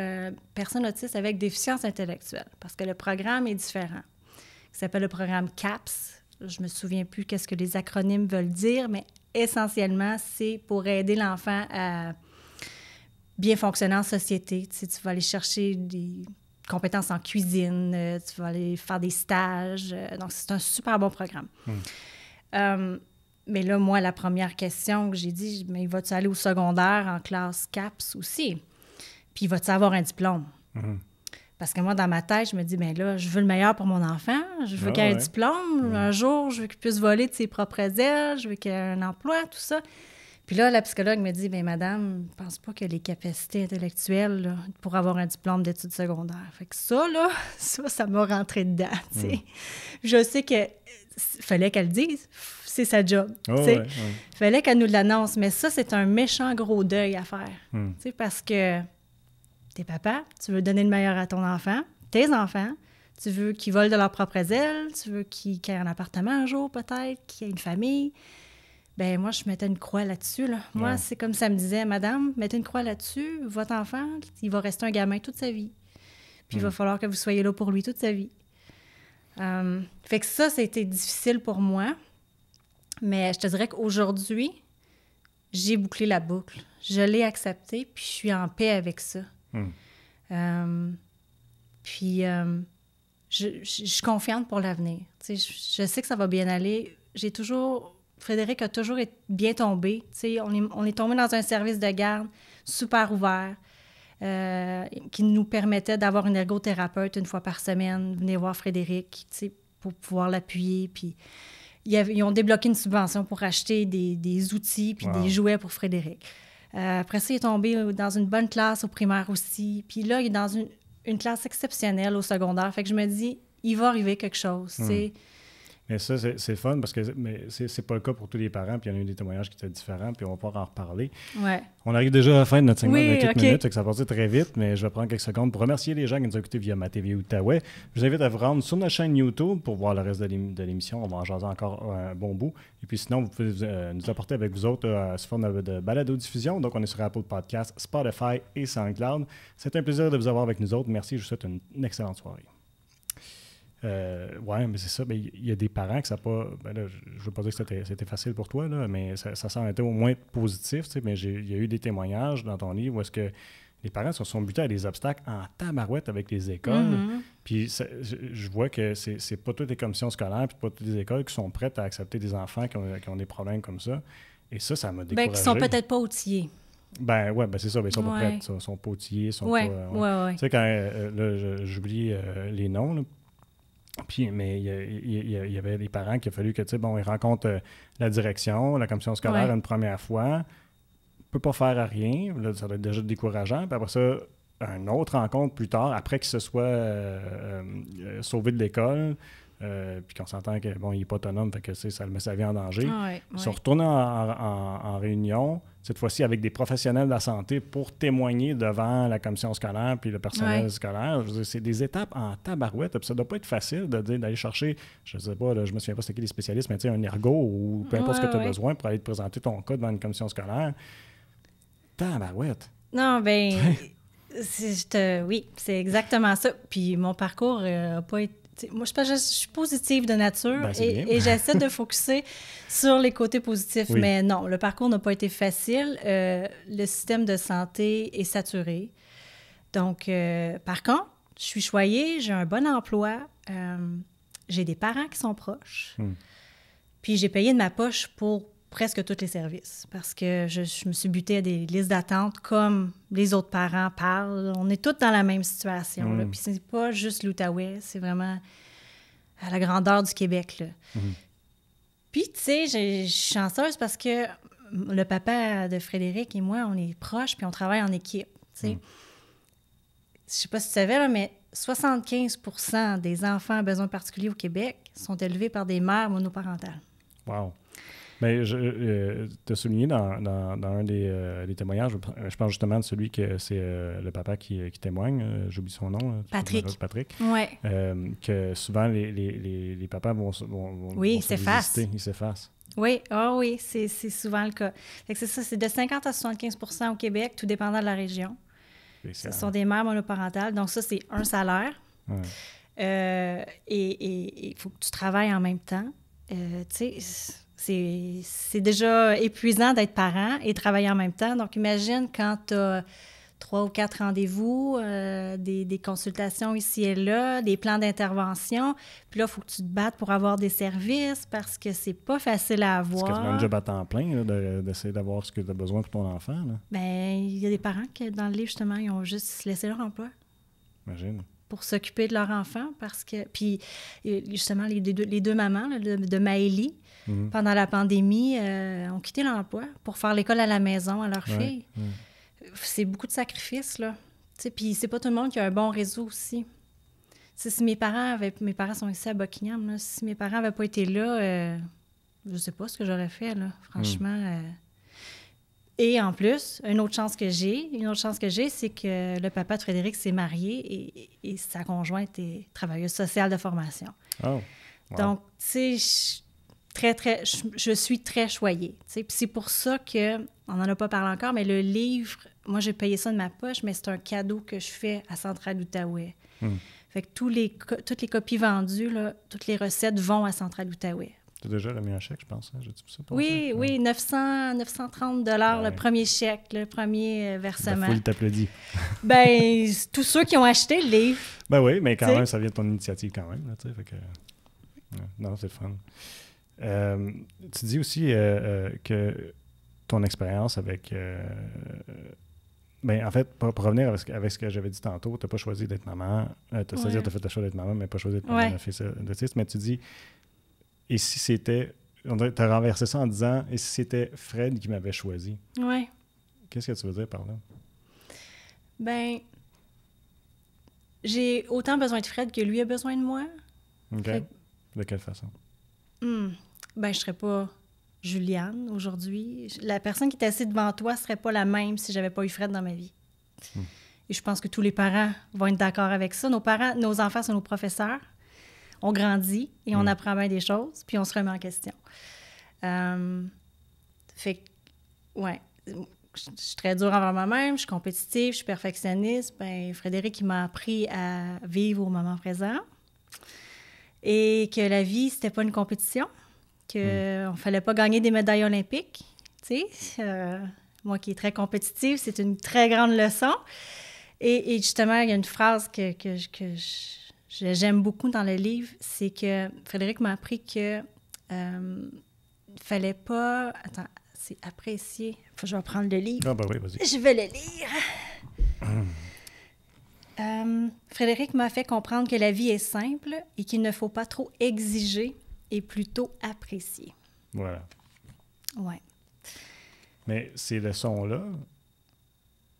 personnes autistes avec déficience intellectuelle, parce que le programme est différent. Il s'appelle le programme CAPS. Je me souviens plus qu'est-ce que les acronymes veulent dire, mais essentiellement, c'est pour aider l'enfant à bien fonctionner en société. Tu sais, tu vas aller chercher des compétences en cuisine, tu vas aller faire des stages. Donc, c'est un super bon programme. Mais là, moi, la première question que j'ai dit, mais vas-tu aller au secondaire en classe CAPS aussi? Puis, vas-tu avoir un diplôme? Parce que moi, dans ma tête, je me dis, bien là, je veux le meilleur pour mon enfant. Je veux qu'il ait un diplôme. Un jour, je veux qu'il puisse voler de ses propres ailes. Je veux qu'il ait un emploi, tout ça. Puis là, la psychologue me dit, bien, madame, je pense pas que les capacités intellectuelles là, pour avoir un diplôme d'études secondaires. Fait que ça, là, ça m'a rentré dedans, tu sais. Je sais que fallait qu'elle le dise. C'est sa job, tu sais. Fallait qu'elle nous l'annonce. Mais ça, c'est un méchant gros deuil à faire, tu sais, parce que t'es papa, tu veux donner le meilleur à ton enfant, tes enfants, tu veux qu'ils volent de leurs propres ailes, tu veux qu'ils aient un appartement un jour, peut-être, qu'ils aient une famille. Bien, moi, je mettais une croix là-dessus. Là. Moi, c'est comme ça me disait, madame, mettez une croix là-dessus. Votre enfant, il va rester un gamin toute sa vie. Puis il va falloir que vous soyez là pour lui toute sa vie. Fait que ça a été difficile pour moi. Mais je te dirais qu'aujourd'hui, j'ai bouclé la boucle. Je l'ai accepté, puis je suis en paix avec ça. Puis, je suis confiante pour l'avenir. Tu sais, je sais que ça va bien aller. Frédéric a toujours été bien tombé. Tu sais, on est tombé dans un service de garde super ouvert qui nous permettait d'avoir une ergothérapeute une fois par semaine, venir voir Frédéric, tu sais, pour pouvoir l'appuyer. Puis ils ont débloqué une subvention pour acheter des outils puis des jouets pour Frédéric. Après ça, il est tombé dans une bonne classe au primaire aussi. Puis là, il est dans une classe exceptionnelle au secondaire. Fait que je me dis, il va arriver quelque chose, tu sais. Mais ça, c'est fun parce que c'est pas le cas pour tous les parents. Puis il y en a eu des témoignages qui étaient différents. Puis on va pouvoir en reparler. Ouais. On arrive déjà à la fin de notre segment de quelques minutes. Fait que ça va passer très vite. Mais je vais prendre quelques secondes pour remercier les gens qui nous ont écoutés via ma TV Outaouais. Je vous invite à vous rendre sur notre chaîne YouTube pour voir le reste de l'émission. On va en jaser encore un bon bout. Et puis sinon, vous pouvez nous apporter avec vous autres sous forme de balado-diffusion. Donc, on est sur Apple Podcasts, Spotify et SoundCloud. C'est un plaisir de vous avoir avec nous autres. Merci. Je vous souhaite une excellente soirée. Oui, mais c'est ça. Il y a des parents que ça n'a pas. Là, je ne veux pas dire que c'était facile pour toi, là, mais ça semble être au moins positif. Mais il y a eu des témoignages dans ton livre où est-ce que les parents se sont butés à des obstacles en tabarouette avec les écoles. Puis je vois que c'est pas toutes les commissions scolaires puis pas toutes les écoles qui sont prêtes à accepter des enfants qui ont des problèmes comme ça. Et ça m'a découragé. Qui sont peut-être pas outillés. C'est ça. Ils sont pas prêts. Ils sont pas outillés. Ils sont pas. Tu sais, quand j'oublie les noms, là. Puis, mais il y avait des parents qui a fallu que, tu sais, ils rencontrent la direction, la commission scolaire une première fois, ne peut pas faire à rien, là, ça doit être déjà décourageant. Puis après ça, une autre rencontre plus tard, après qu'il se soit sauvé de l'école, puis qu'on s'entend qu'il n'est pas autonome, fait que ça le met sa vie en danger. Ils sont retournés en réunion, cette fois-ci avec des professionnels de la santé pour témoigner devant la commission scolaire puis le personnel scolaire. Je veux dire, c'est des étapes en tabarouette. Puis ça ne doit pas être facile d'aller chercher, je ne sais pas, là, je me souviens pas c'était qui les spécialistes, mais tu sais, un ergo ou peu importe ce que tu as besoin pour aller te présenter ton cas devant une commission scolaire. Tabarouette. Non, bien, oui, c'est exactement ça. Puis mon parcours n'a pas été. Moi, je suis positive de nature et j'essaie de focusser sur les côtés positifs. Oui. Mais non, le parcours n'a pas été facile. Le système de santé est saturé. Donc, par contre, je suis choyée, j'ai un bon emploi, j'ai des parents qui sont proches. Puis j'ai payé de ma poche pour presque tous les services parce que je me suis butée à des listes d'attente comme les autres parents parlent. On est tous dans la même situation. Là. Puis c'est pas juste l'Outaouais, c'est vraiment à la grandeur du Québec. Là. Puis, tu sais, je suis chanceuse parce que le papa de Frédéric et moi, on est proches puis on travaille en équipe. Tu sais. Je sais pas si tu savais, là, mais 75% des enfants à besoins particuliers au Québec sont élevés par des mères monoparentales. Wow! Bien, tu as souligné dans un des témoignages, je pense justement de celui que c'est le papa qui témoigne, j'oublie son nom. Patrick. Oui. Que souvent, les papas vont ils s'effacent. Ils s'effacent. Oui, oui, c'est souvent le cas. Fait que c'est ça, c'est de 50 à 75% au Québec, tout dépendant de la région. Ce sont des mères monoparentales, donc ça, c'est un salaire. Et il faut que tu travailles en même temps. Tu sais, c'est déjà épuisant d'être parent et travailler en même temps. Donc, imagine quand tu as 3 ou 4 rendez-vous, des consultations ici et là, des plans d'intervention. Puis là, il faut que tu te battes pour avoir des services parce que c'est pas facile à avoir. C'est quasiment un job à temps plein là, d'essayer d'avoir ce que tu as besoin pour ton enfant. Là. Bien, il y a des parents qui, dans le livre, justement, ils ont juste laissé leur emploi. Imagine. Pour s'occuper de leur enfant parce que... Puis, justement, les deux mamans là, de Maëlie, pendant la pandémie, ont quitté l'emploi pour faire l'école à la maison à leur fille. C'est beaucoup de sacrifices, là. Puis c'est pas tout le monde qui a un bon réseau aussi. Si mes parents sont ici à Buckingham, là, si mes parents n'avaient pas été là, je sais pas ce que j'aurais fait, là, franchement. Et en plus, une autre chance que j'ai, c'est que le papa de Frédéric s'est marié et sa conjointe est travailleuse sociale de formation. Oh, wow. Donc, tu sais, je suis très choyée. Puis c'est pour ça que, on n'en a pas parlé encore, mais le livre, moi, j'ai payé ça de ma poche, mais c'est un cadeau que je fais à Centrale Outaouais. Fait que toutes les copies vendues, là, toutes les recettes vont à Centrale Outaouais. Tu as déjà remis un chèque, je pense. Hein? J'ai-tu ça oui, oui, 930 $, le premier chèque, le premier versement. La foule t'applaudit. Ben, tous ceux qui ont acheté le livre. Ben oui, mais quand même, ça vient de ton initiative quand même. Là, fait que... Non, c'est le fun. Tu dis aussi que ton expérience avec... ben, en fait, pour revenir avec ce que j'avais dit tantôt, tu n'as pas choisi d'être maman. C'est-à-dire tu as fait le choix d'être maman, mais pas choisi d'être maman d'un fils autiste. Mais tu dis, et si c'était... Tu as renversé ça en disant, et si c'était Fred qui m'avait choisi? Oui. Qu'est-ce que tu veux dire par là? Ben, j'ai autant besoin de Fred que lui a besoin de moi. OK. De quelle façon? Ben, je ne serais pas Juliane aujourd'hui. La personne qui est assise devant toi ne serait pas la même si je n'avais pas eu Fred dans ma vie. Et je pense que tous les parents vont être d'accord avec ça. Nos enfants sont nos professeurs. On grandit et on apprend bien des choses, puis on se remet en question. Fait que, ouais, je suis très dure envers moi-même, je suis compétitive, je suis perfectionniste. Ben, Frédéric, il m'a appris à vivre au moment présent et que la vie, c'était pas une compétition, qu'il ne fallait pas gagner des médailles olympiques. Tu sais, moi qui est très compétitive, c'est une très grande leçon. Et justement, il y a une phrase que j'aime beaucoup dans le livre, c'est que Frédéric m'a appris que fallait pas... Attends, c'est apprécier. Je vais prendre le livre. Ah, ben oui, vas-y. Je vais le lire. Frédéric m'a fait comprendre que la vie est simple et qu'il ne faut pas trop exiger et plutôt apprécier. Voilà. Ouais. Mais ces leçons-là,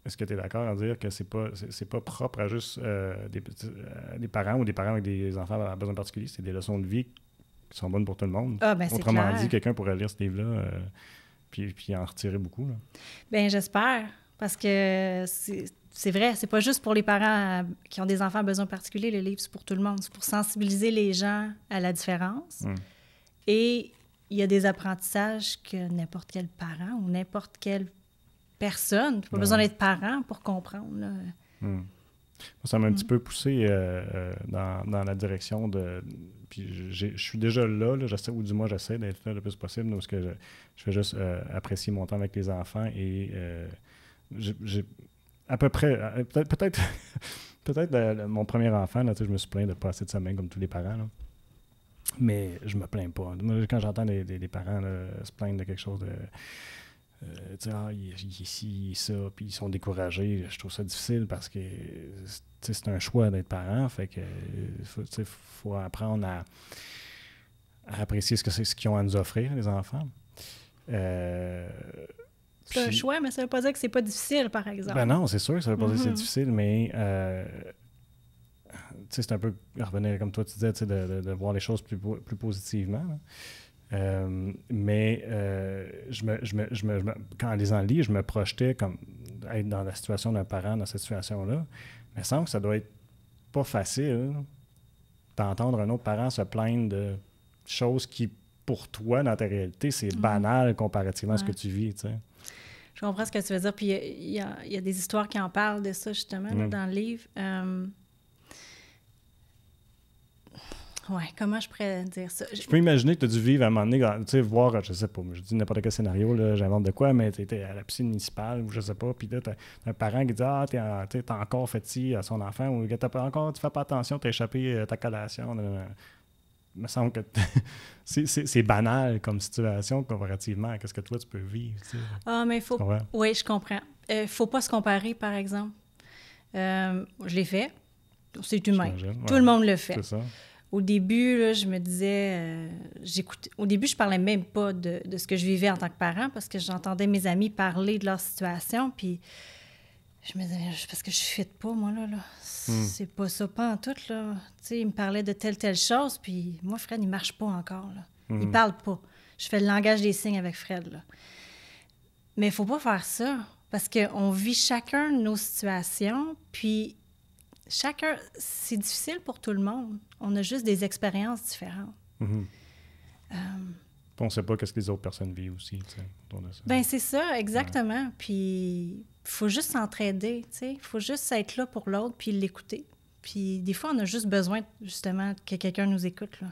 est-ce que tu es d'accord à dire que c'est pas propre à juste des parents ou des parents avec des enfants à besoins particuliers? C'est des leçons de vie qui sont bonnes pour tout le monde. Ah, ben, c'est Autrement clair. dit, quelqu'un pourrait lire ce livre-là puis en retirer beaucoup. Là. Bien, j'espère, parce que c'est vrai, c'est pas juste pour les parents qui ont des enfants à besoins particuliers, le livre, c'est pour tout le monde. C'est pour sensibiliser les gens à la différence. Et il y a des apprentissages que n'importe quel parent ou n'importe quelle personne, pas besoin d'être parent pour comprendre. Là. Ça m'a un petit peu poussé dans la direction de... Puis je suis déjà là, j'essaie, ou du moins j'essaie d'être là le plus possible, parce que je fais juste apprécier mon temps avec les enfants et j'ai à peu près... Peut-être mon premier enfant, là, je me suis plaint de pas assez de sommeil comme tous les parents, là. Mais je me plains pas. Moi, quand j'entends des parents là, se plaindre de quelque chose de... il est ici, ça, puis ils sont découragés. Je trouve ça difficile parce que c'est un choix d'être parent. Fait que faut apprendre à apprécier ce qu'ils ont à nous offrir, les enfants. C'est un choix, mais ça ne veut pas dire que c'est pas difficile, par exemple. Ben non, c'est sûr que ça veut pas dire que c'est difficile, mais c'est un peu revenir, comme toi tu disais, de voir les choses plus positivement. Mais quand en lisant le livre, je me projetais comme être dans la situation d'un parent dans cette situation-là. Mais il semble que ça doit être pas facile d'entendre un autre parent se plaindre de choses qui, pour toi, dans ta réalité, c'est banal comparativement à ce que tu vis. T'sais. Je comprends ce que tu veux dire. Puis il y a des histoires qui en parlent de ça, justement, là, dans le livre. Ouais, comment je pourrais dire ça? Je peux imaginer que tu as dû vivre à un moment donné, tu sais, voir, je sais pas, je dis n'importe quel scénario, là, j'invente de quoi, mais tu étais à la piscine municipale ou je sais pas, puis là, t'as un parent qui dit ah, t'as encore fait ci à son enfant, ou tu fais pas attention, t'as échappé ta collation. Il me semble que c'est banal comme situation comparativement à ce que toi tu peux vivre. Tu sais. Ah, mais il faut. Oui, je comprends. Faut pas se comparer, par exemple. Je l'ai fait. C'est humain. Tout le monde le fait. C'est ça. Au début, là, je me disais, j'écoutais. Au début, je parlais même pas de ce que je vivais en tant que parent parce que j'entendais mes amis parler de leur situation, puis je me disais, parce que je ne fit pas, moi, là. C'est pas ça, pas en tout, là. Tu sais, ils me parlaient de telle chose, puis moi, Fred, il marche pas encore, là. Il parle pas. Je fais le langage des signes avec Fred, là. Mais il faut pas faire ça, parce qu'on vit chacun nos situations, puis chacun, c'est difficile pour tout le monde. On a juste des expériences différentes. On ne sait pas ce que les autres personnes vivent aussi, tu sais, autour de ça. Bien, c'est ça, exactement. Ouais. Puis, il faut juste s'entraider, tu sais. Il faut juste être là pour l'autre, puis l'écouter. Puis, des fois, on a juste besoin, justement, que quelqu'un nous écoute, là.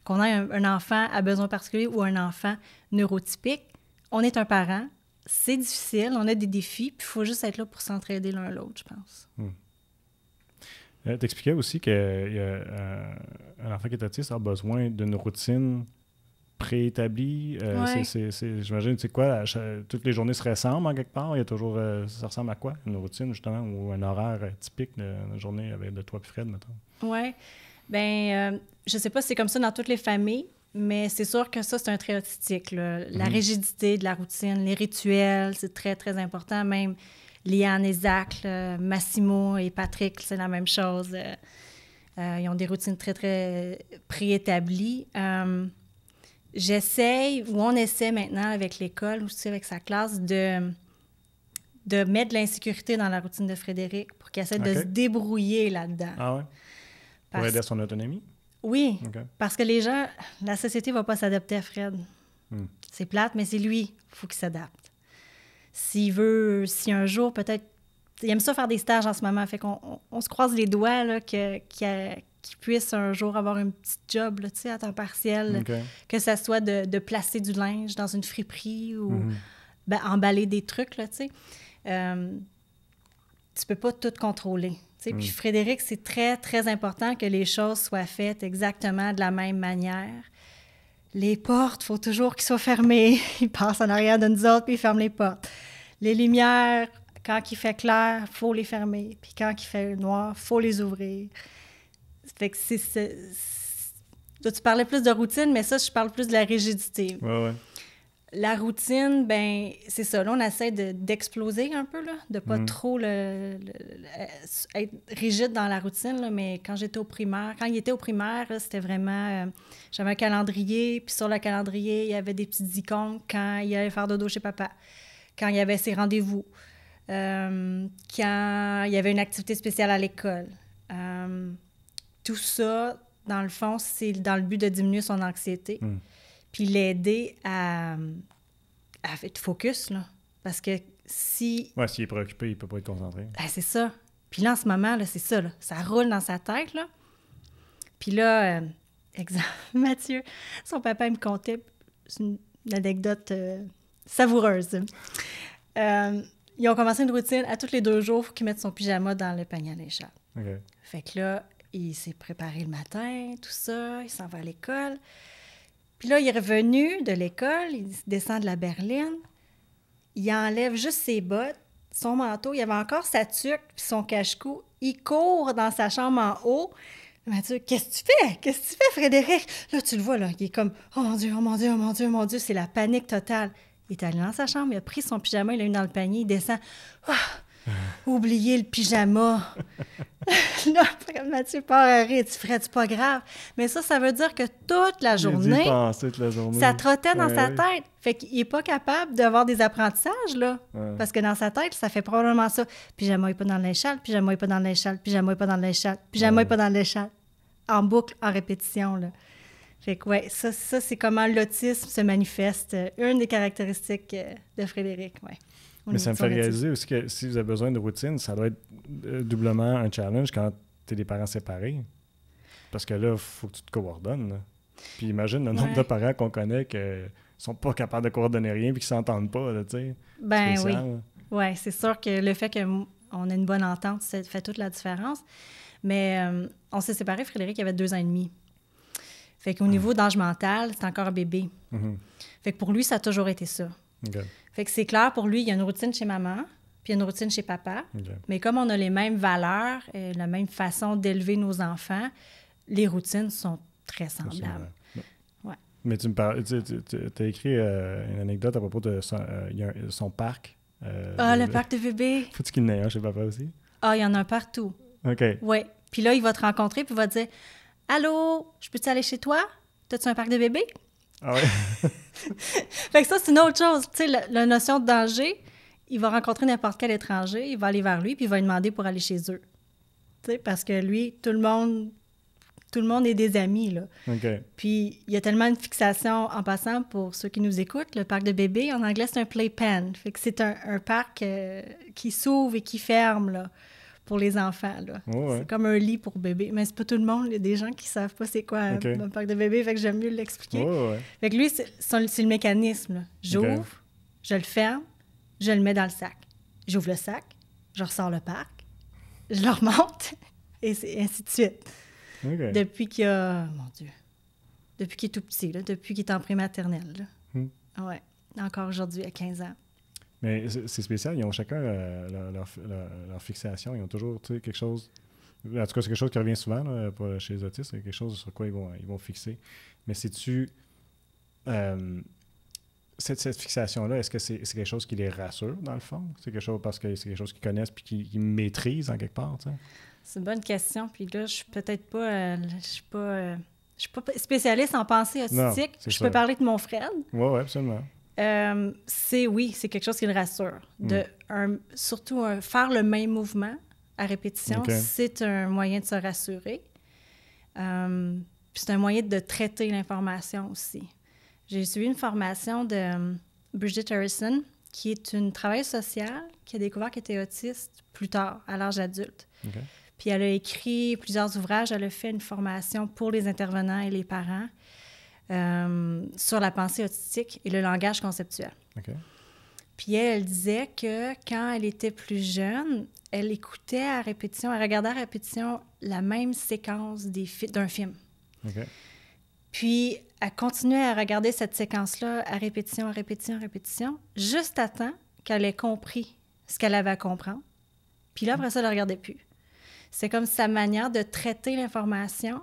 Qu'on ait un enfant à besoin particulier ou un enfant neurotypique. On est un parent, c'est difficile, on a des défis, puis il faut juste être là pour s'entraider l'un l'autre, je pense. T'expliquais aussi qu'un enfant qui est autiste a besoin d'une routine préétablie. J'imagine, c'est quoi? Toutes les journées se ressemblent en quelque part? Il y a toujours, ça ressemble à quoi? Une routine, justement, ou un horaire typique d'une journée avec de toi et Fred, mettons? Oui. Bien, je sais pas si c'est comme ça dans toutes les familles, mais c'est sûr que ça, c'est un trait autistique, là. La rigidité de la routine, les rituels, c'est très, très important. Même Liane et Zach, Massimo et Patrick, c'est la même chose. Ils ont des routines très, très préétablies. J'essaye, ou on essaie maintenant avec l'école, aussi avec sa classe, de mettre de l'insécurité dans la routine de Frédéric pour qu'il essaie de se débrouiller là-dedans. Ah ouais? Pour aider à son autonomie? Oui, parce que les gens, la société ne va pas s'adapter à Fred. C'est plate, mais c'est lui, il faut qu'il s'adapte. Si un jour, peut-être, il aime ça faire des stages en ce moment, fait qu'on se croise les doigts là, qu'il puisse un jour avoir un petit job là, à temps partiel, que ça soit de placer du linge dans une friperie ou emballer des trucs, là, tu sais. Tu peux pas tout contrôler. Puis Frédéric, c'est très, très important que les choses soient faites exactement de la même manière. Les portes, il faut toujours qu'ils soient fermées. Il passe en arrière de nous autres, puis il ferme les portes. Les lumières, quand il fait clair, il faut les fermer. Puis quand il fait noir, il faut les ouvrir. Fait que Toi, tu parlais plus de routine, mais ça, je parle plus de la rigidité. Ouais. La routine, ben c'est ça. Là, on essaie d'exploser un peu, là, de pas trop être rigide dans la routine, là, mais quand il était au primaire, là, c'était vraiment... j'avais un calendrier, puis sur le calendrier, il y avait des petites icônes quand il allait faire dodo chez papa, quand il y avait ses rendez-vous, quand il y avait une activité spéciale à l'école. Tout ça, dans le fond, c'est dans le but de diminuer son anxiété. Puis l'aider à être focus, là. Parce que si... Ouais, s'il est préoccupé, il ne peut pas être concentré. C'est ça. Puis là, en ce moment, là, c'est ça, là. Ça roule dans sa tête, là. Puis là, exemple, Mathieu, son papa, il me contait une anecdote savoureuse. Ils ont commencé une routine. À tous les 2 jours, il faut qu'il mette son pyjama dans le panier à l'échappe. Fait que là, il s'est préparé le matin, tout ça. Il s'en va à l'école. Puis là, il est revenu de l'école, il descend de la berline, il enlève juste ses bottes, son manteau, il avait encore sa tuque puis son cache-cou. Il court dans sa chambre en haut. Mathieu, qu'est-ce que tu fais? Qu'est-ce que tu fais, Frédéric? Là, tu le vois, là, il est comme, oh mon Dieu, oh mon Dieu, oh mon Dieu, oh mon Dieu, c'est la panique totale. Il est allé dans sa chambre, il a pris son pyjama, il l'a mis dans le panier, il descend. Oubliez le pyjama. Là, Mathieu part à rire. Tu ferais-tu pas grave? Mais ça veut dire que toute la journée, ça trottait dans sa tête. Fait qu'il n'est pas capable d'avoir des apprentissages, là. Parce que dans sa tête, ça fait probablement ça. Pyjama n'est pas dans l'échelle, pyjama n'est pas dans l'échelle, pyjama n'est pas dans l'échelle, pyjama n'est pas dans l'échelle. En boucle, en répétition, là. Fait que, ouais, ça c'est comment l'autisme se manifeste. Une des caractéristiques de Frédéric, ouais. Mais ça me fait réaliser aussi que si vous avez besoin de routine, ça doit être doublement un challenge quand tu es des parents séparés. Parce que là, il faut que tu te coordonnes. Là. Puis imagine le nombre de parents qu'on connaît qui sont pas capables de coordonner rien puis qui s'entendent pas, là, tu sais. Ben spécial, oui. là. Oui, c'est sûr que le fait qu'on ait une bonne entente, ça fait toute la différence. Mais on s'est séparés, Frédéric avait 2 ans et demi. Fait qu'au niveau d'âge mental, c'est encore bébé. Fait que pour lui, ça a toujours été ça. Okay. Fait que c'est clair, pour lui, il y a une routine chez maman, puis il y a une routine chez papa. Okay. Mais comme on a les mêmes valeurs, la même façon d'élever nos enfants, les routines sont très semblables. Ouais. Mais tu me parles, tu as écrit une anecdote à propos de son parc. Le parc de bébé. Faut-tu qu'il y en ait un chez papa aussi? Ah, il y en a un partout. OK. Oui. Puis là, il va te rencontrer, puis il va te dire « Allô, je peux-tu aller chez toi? T'as-tu un parc de bébé? » Ah ouais? Fait que ça, c'est une autre chose. Tu sais, la notion de danger, il va rencontrer n'importe quel étranger, il va aller vers lui, puis il va lui demander pour aller chez eux. Tu sais, parce que lui, tout le monde est des amis, là. OK. Puis il y a tellement une fixation, en passant, pour ceux qui nous écoutent, le parc de bébé, en anglais, c'est un playpen. Fait que c'est un parc qui s'ouvre et qui ferme, là, pour les enfants, là. Ouais. C'est comme un lit pour bébé. Mais c'est pas tout le monde. Il y a des gens qui savent pas c'est quoi un parc de bébé, fait que j'aime mieux l'expliquer. Ouais. Fait que lui, c'est le mécanisme, là. J'ouvre, je le ferme, je le mets dans le sac. J'ouvre le sac, je ressors le parc, je le remonte, et ainsi de suite. Okay. Depuis qu'il a... Mon Dieu. Depuis qu'il est tout petit, là, depuis qu'il est en prématernelle. Oui, encore aujourd'hui, à 15 ans. Mais c'est spécial, ils ont chacun leur fixation, ils ont toujours quelque chose... En tout cas, c'est quelque chose qui revient souvent là, chez les autistes, c'est quelque chose sur quoi ils vont fixer. Mais c'est-tu... Cette fixation-là, est-ce que c'est quelque chose qui les rassure, dans le fond? C'est quelque chose parce que c'est quelque chose qu'ils connaissent puis qu'ils maîtrisent, en quelque part, tu sais? C'est une bonne question. Puis là, je suis peut-être pas... je suis pas spécialiste en pensée autistique. Non, je peux parler de mon Fred. Oui, absolument. C'est quelque chose qui le rassure. Surtout, faire le même mouvement à répétition, c'est un moyen de se rassurer. Puis c'est un moyen de traiter l'information aussi. J'ai suivi une formation de Bridget Harrison, qui est une travailleuse sociale qui a découvert qu'elle était autiste plus tard, à l'âge adulte. Okay. Puis elle a écrit plusieurs ouvrages, elle a fait une formation pour les intervenants et les parents sur la pensée autistique et le langage conceptuel. Okay. Puis elle disait que quand elle était plus jeune, elle écoutait à répétition, elle regardait à répétition la même séquence d'un film. Okay. Puis elle continuait à regarder cette séquence-là à répétition, juste à temps qu'elle ait compris ce qu'elle avait à comprendre. Puis là, après ça, elle ne regardait plus. C'est comme sa manière de traiter l'information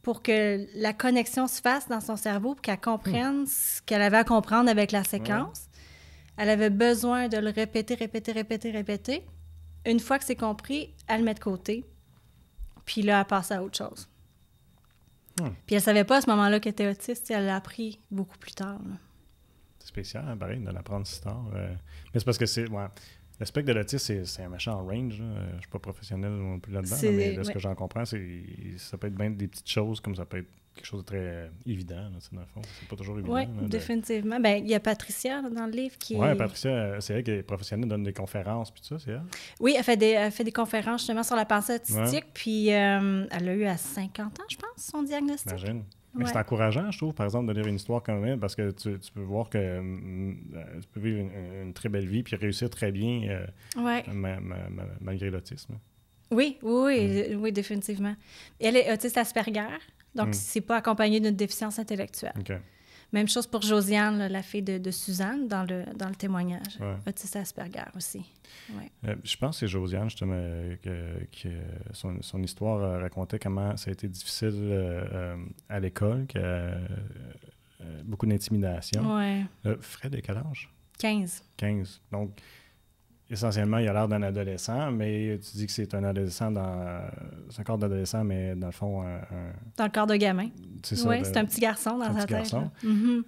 pour que la connexion se fasse dans son cerveau, pour qu'elle comprenne ce qu'elle avait à comprendre avec la séquence. Ouais. Elle avait besoin de le répéter. Une fois que c'est compris, elle le met de côté. Puis là, elle passe à autre chose. Puis elle savait pas à ce moment-là qu'elle était autiste. Elle l'a appris beaucoup plus tard. Là. C'est spécial, hein, pareil, de l'apprendre si tard. Mais c'est parce que c'est... Ouais. Le spectre de l'autisme, c'est un méchant range. Là. Je ne suis pas professionnel non plus là-dedans, là, mais de ce que j'en comprends, ça peut être bien des petites choses, comme ça peut être quelque chose de très évident, là, dans le fond. C'est pas toujours évident. Oui, définitivement. Ben, il y a Patricia là, dans le livre qui Oui, Patricia, c'est elle qui est professionnelle, donne des conférences, puis tout ça, c'est elle? Oui, elle fait des conférences justement sur la pensée autistique, puis elle a eu à 50 ans, je pense, son diagnostic. J'imagine. Mais c'est encourageant, je trouve, par exemple, de lire une histoire comme elle, parce que tu peux voir que tu peux vivre une très belle vie puis réussir très bien malgré l'autisme. Oui, définitivement. Elle est autiste Asperger, donc c'est pas accompagné d'une déficience intellectuelle. Okay. Même chose pour Josiane, là, la fille de Suzanne, dans le témoignage. Ouais. Autiste Asperger aussi. Ouais. Je pense que c'est Josiane, justement, que son histoire racontait comment ça a été difficile à l'école, qu'il y a beaucoup d'intimidation. Ouais. Fred, à quel âge? 15. 15. Donc, essentiellement, il a l'air d'un adolescent, mais tu dis que c'est un adolescent c'est un corps d'adolescent, mais dans le fond... dans le corps de gamin. C'est ça. Oui, c'est un petit garçon dans sa tête.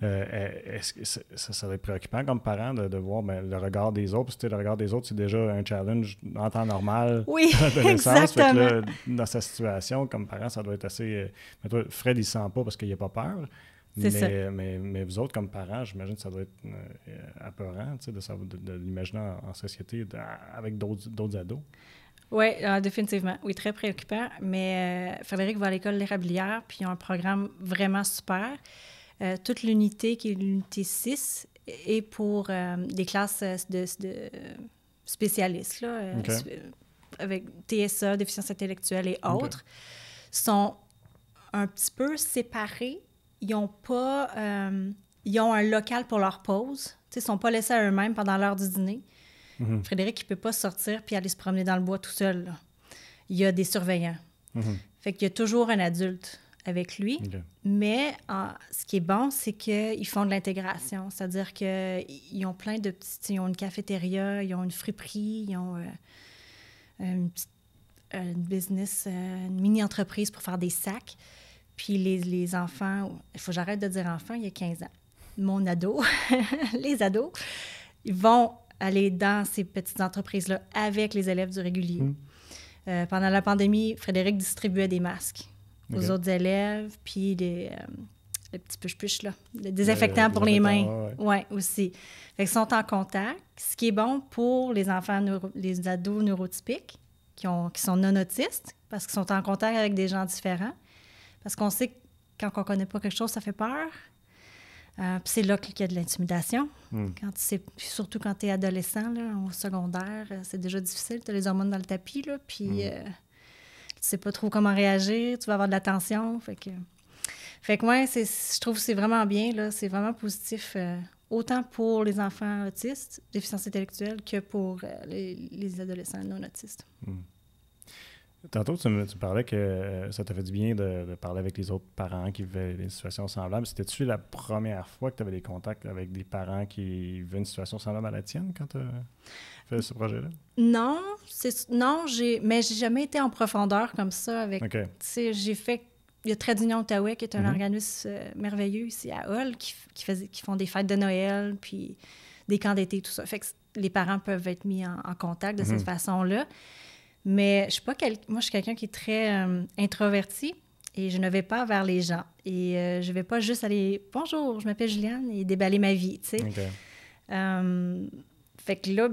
Est-ce que ça va être préoccupant comme parent de voir le regard des autres? Parce que le regard des autres, c'est déjà un challenge en temps normal. Oui, d'adolescence. exactement. Fait que là, dans sa situation, comme parent, ça doit être assez... Mais toi, Fred, il ne sent pas parce qu'il n'a pas peur. Mais vous autres, comme parents, j'imagine que ça doit être apeurant de l'imaginer en société avec d'autres ados. Oui, définitivement. Oui, très préoccupant. Mais Frédéric va à l'école L'Érablière, puis ils ont un programme vraiment super. Toute l'unité, qui est l'unité 6, est pour des classes de spécialistes, là, avec TSA, déficience intellectuelle et autres, sont un petit peu séparés. Ils ont pas... ils ont un local pour leur pause. Ils ne sont pas laissés à eux-mêmes pendant l'heure du dîner. Frédéric, il ne peut pas sortir puis aller se promener dans le bois tout seul. Là. Il y a des surveillants. Fait qu'il y a toujours un adulte avec lui. Mais ce qui est bon, c'est qu'ils font de l'intégration. C'est-à-dire qu'ils ont plein de petits... Ils ont une cafétéria, ils ont une friperie, ils ont une business, une mini-entreprise pour faire des sacs. Puis les enfants... Il faut que j'arrête de dire enfants, il y a 15 ans. Mon ado, les ados, ils vont aller dans ces petites entreprises-là avec les élèves du régulier. Pendant la pandémie, Frédéric distribuait des masques aux autres élèves, puis les petits push-push, là, des désinfectants pour les mains. Oui, aussi. Fait qu'ils sont en contact, ce qui est bon pour les enfants, les ados neurotypiques qui sont non-autistes, parce qu'ils sont en contact avec des gens différents. Parce qu'on sait que quand on ne connaît pas quelque chose, ça fait peur. Puis c'est là qu'il y a de l'intimidation. Surtout quand tu es adolescent, là, au secondaire, c'est déjà difficile. Tu as les hormones dans le tapis, là, puis tu sais pas trop comment réagir, tu vas avoir de la tension. Fait que ouais, je trouve que c'est vraiment bien, là, c'est vraiment positif, autant pour les enfants autistes, déficience intellectuelle, que pour les adolescents non autistes. Tantôt, tu parlais que ça t'a fait du bien de parler avec les autres parents qui vivaient des situations semblables. C'était-tu la première fois que tu avais des contacts avec des parents qui vivaient une situation semblable à la tienne quand tu as fait ce projet-là? Non, mais j'ai jamais été en profondeur comme ça avec... Tu sais, j'ai fait... Il y a Trait d'Union Outaouais, qui est un organisme merveilleux ici à Hull, qui font des fêtes de Noël, puis des camps d'été, tout ça. Fait que les parents peuvent être mis en contact de cette façon-là. Mais moi, je suis quelqu'un qui est très introverti et je ne vais pas vers les gens. Et je ne vais pas juste aller « Bonjour, je m'appelle Juliane » et déballer ma vie, tu sais. Fait que là,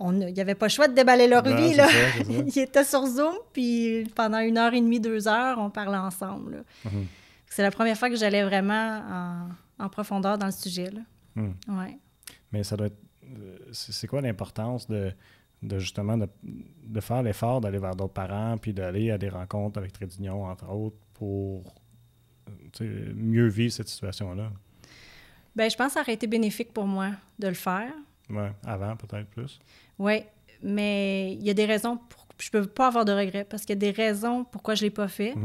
il n'y avait pas le choix de déballer leur vie, là. C'est ça. Ils étaient sur Zoom, puis pendant 1h30, 2 heures, on parlait ensemble, là. C'est la première fois que j'allais vraiment en profondeur dans le sujet, là. Ouais. Mais ça doit être... C'est quoi l'importance de justement de faire l'effort d'aller vers d'autres parents puis d'aller à des rencontres avec Trait d'Union, entre autres, pour mieux vivre cette situation-là? Bien, je pense que ça aurait été bénéfique pour moi de le faire. Oui, avant peut-être plus. Oui, mais il y a des raisons je ne peux pas avoir de regrets parce qu'il y a des raisons pourquoi je ne l'ai pas fait.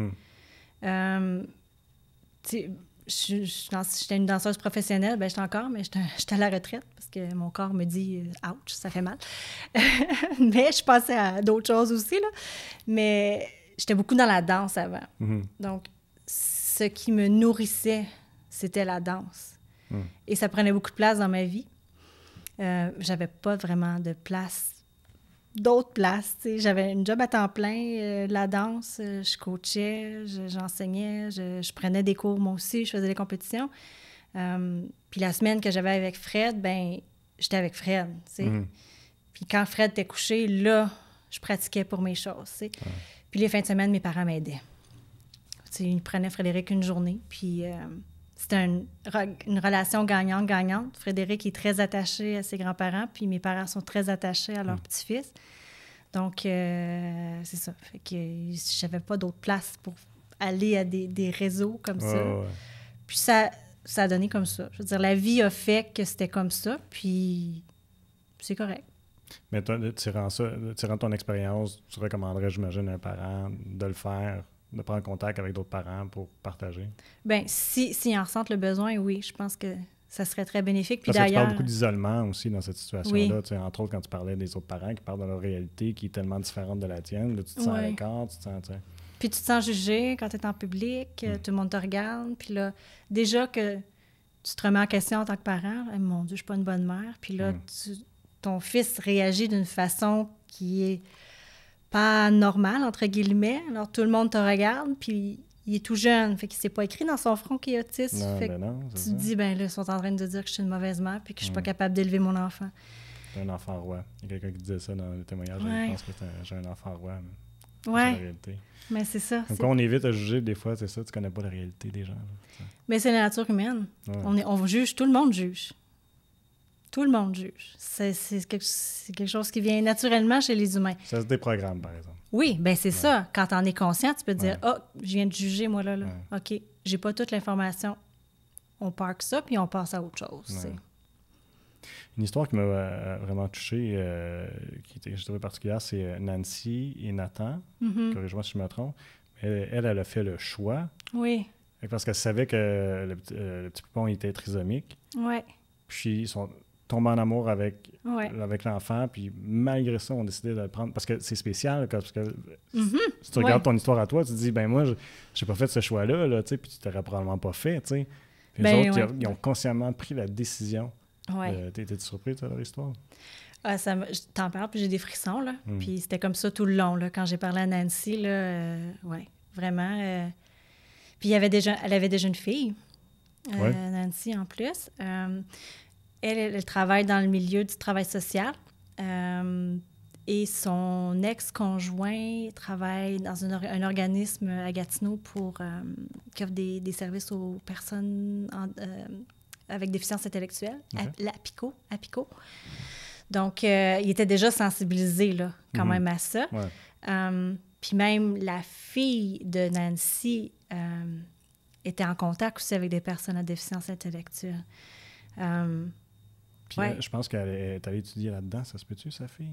J'étais une danseuse professionnelle, j'étais encore, mais j'étais à la retraite parce que mon corps me dit « ouch, ça fait mal ». Mais je passais à d'autres choses aussi, là. Mais j'étais beaucoup dans la danse avant. Donc, ce qui me nourrissait, c'était la danse. Et ça prenait beaucoup de place dans ma vie. J'avais pas vraiment d'autres places. J'avais une job à temps plein, la danse, je coachais, j'enseignais, je prenais des cours moi aussi, je faisais des compétitions. Puis la semaine que j'avais avec Fred, j'étais avec Fred, tu sais. Puis quand Fred était couché, là, je pratiquais pour mes choses, tu sais. Puis les fins de semaine, mes parents m'aidaient. Ils prenaient Frédéric une journée, puis c'était une relation gagnante-gagnante. Frédéric est très attaché à ses grands-parents, puis mes parents sont très attachés à leur petit-fils. Donc, c'est ça. Fait que j'avais pas d'autre place pour aller à des réseaux comme ça. Puis ça a donné comme ça. Je veux dire, la vie a fait que c'était comme ça, puis c'est correct. Mais toi, tirant ton expérience, tu recommanderais, j'imagine, à un parent de le faire, de prendre contact avec d'autres parents pour partager? Bien, s'ils en ressentent le besoin, oui, je pense que ça serait très bénéfique. Puis parce que tu parles beaucoup d'isolement aussi dans cette situation-là. Oui. Entre autres, quand tu parlais des autres parents qui parlent de leur réalité qui est tellement différente de la tienne, là, tu te sens à l'écart, tu te sens... Puis tu te sens jugé quand tu es en public, tout le monde te regarde. Puis là, déjà que tu te remets en question en tant que parent, « Mon Dieu, je suis pas une bonne mère. » Puis là, ton fils réagit d'une façon qui est pas normale, entre guillemets. Alors, tout le monde te regarde, puis il est tout jeune. Fait qu'il s'est pas écrit dans son front qu'il est autiste. Non, fait tu te dis, là, ils sont en train de dire que je suis une mauvaise mère puis que je suis pas capable d'élever mon enfant. T'es un enfant roi. Il y a quelqu'un qui disait ça dans le témoignage. Ouais. Je pense que j'ai un enfant roi. Mais c'est Ouais. la réalité. Mais c'est ça. Donc, on évite à juger, des fois, c'est ça, tu connais pas la réalité des gens. Là, Mais c'est la nature humaine. ouais. On juge, tout le monde juge. Tout le monde juge. C'est quelque chose qui vient naturellement chez les humains. Ça se déprogramme, par exemple. Oui, bien c'est ça. Quand tu en es conscient, tu peux te dire, Ouais. « Ah, je viens de juger, moi, là. Ouais. OK, j'ai pas toute l'information. » On parque ça, puis on passe à autre chose. Ouais. C'est- Une histoire qui m'a vraiment touché, qui était, je trouvais particulière, c'est Nancy et Nathan, corrige-moi si je me trompe. Elle a fait le choix, Oui, parce qu'elle savait que le petit poupon était trisomique, oui, puis ils sont tombés en amour avec oui. l'enfant, puis malgré ça, on a décidé de le prendre, parce que c'est spécial, parce que si tu Ouais. regardes ton histoire à toi, tu te dis, ben moi, j'ai pas fait ce choix-là, là, tu sais, puis tu t'aurais probablement pas fait, tu sais. Puis Ben, les autres, ouais. ils ont consciemment pris la décision. Ouais. T'étais surpris de leur histoire? Ah, je t'en parle, puis j'ai des frissons, là. Mm. Puis c'était comme ça tout le long, là. Quand j'ai parlé à Nancy, là, ouais, vraiment. Puis elle avait déjà une fille, Ouais. Nancy, en plus. Elle travaille dans le milieu du travail social. Et son ex-conjoint travaille dans un organisme à Gatineau qui offre des services aux personnes avec déficience intellectuelle, OK. APICO. Donc, il était déjà sensibilisé là, quand même à ça. Ouais. Puis même la fille de Nancy était en contact aussi avec des personnes à déficience intellectuelle. Puis Ouais. je pense qu'elle est allée étudier là-dedans. Ça se peut-tu, sa fille?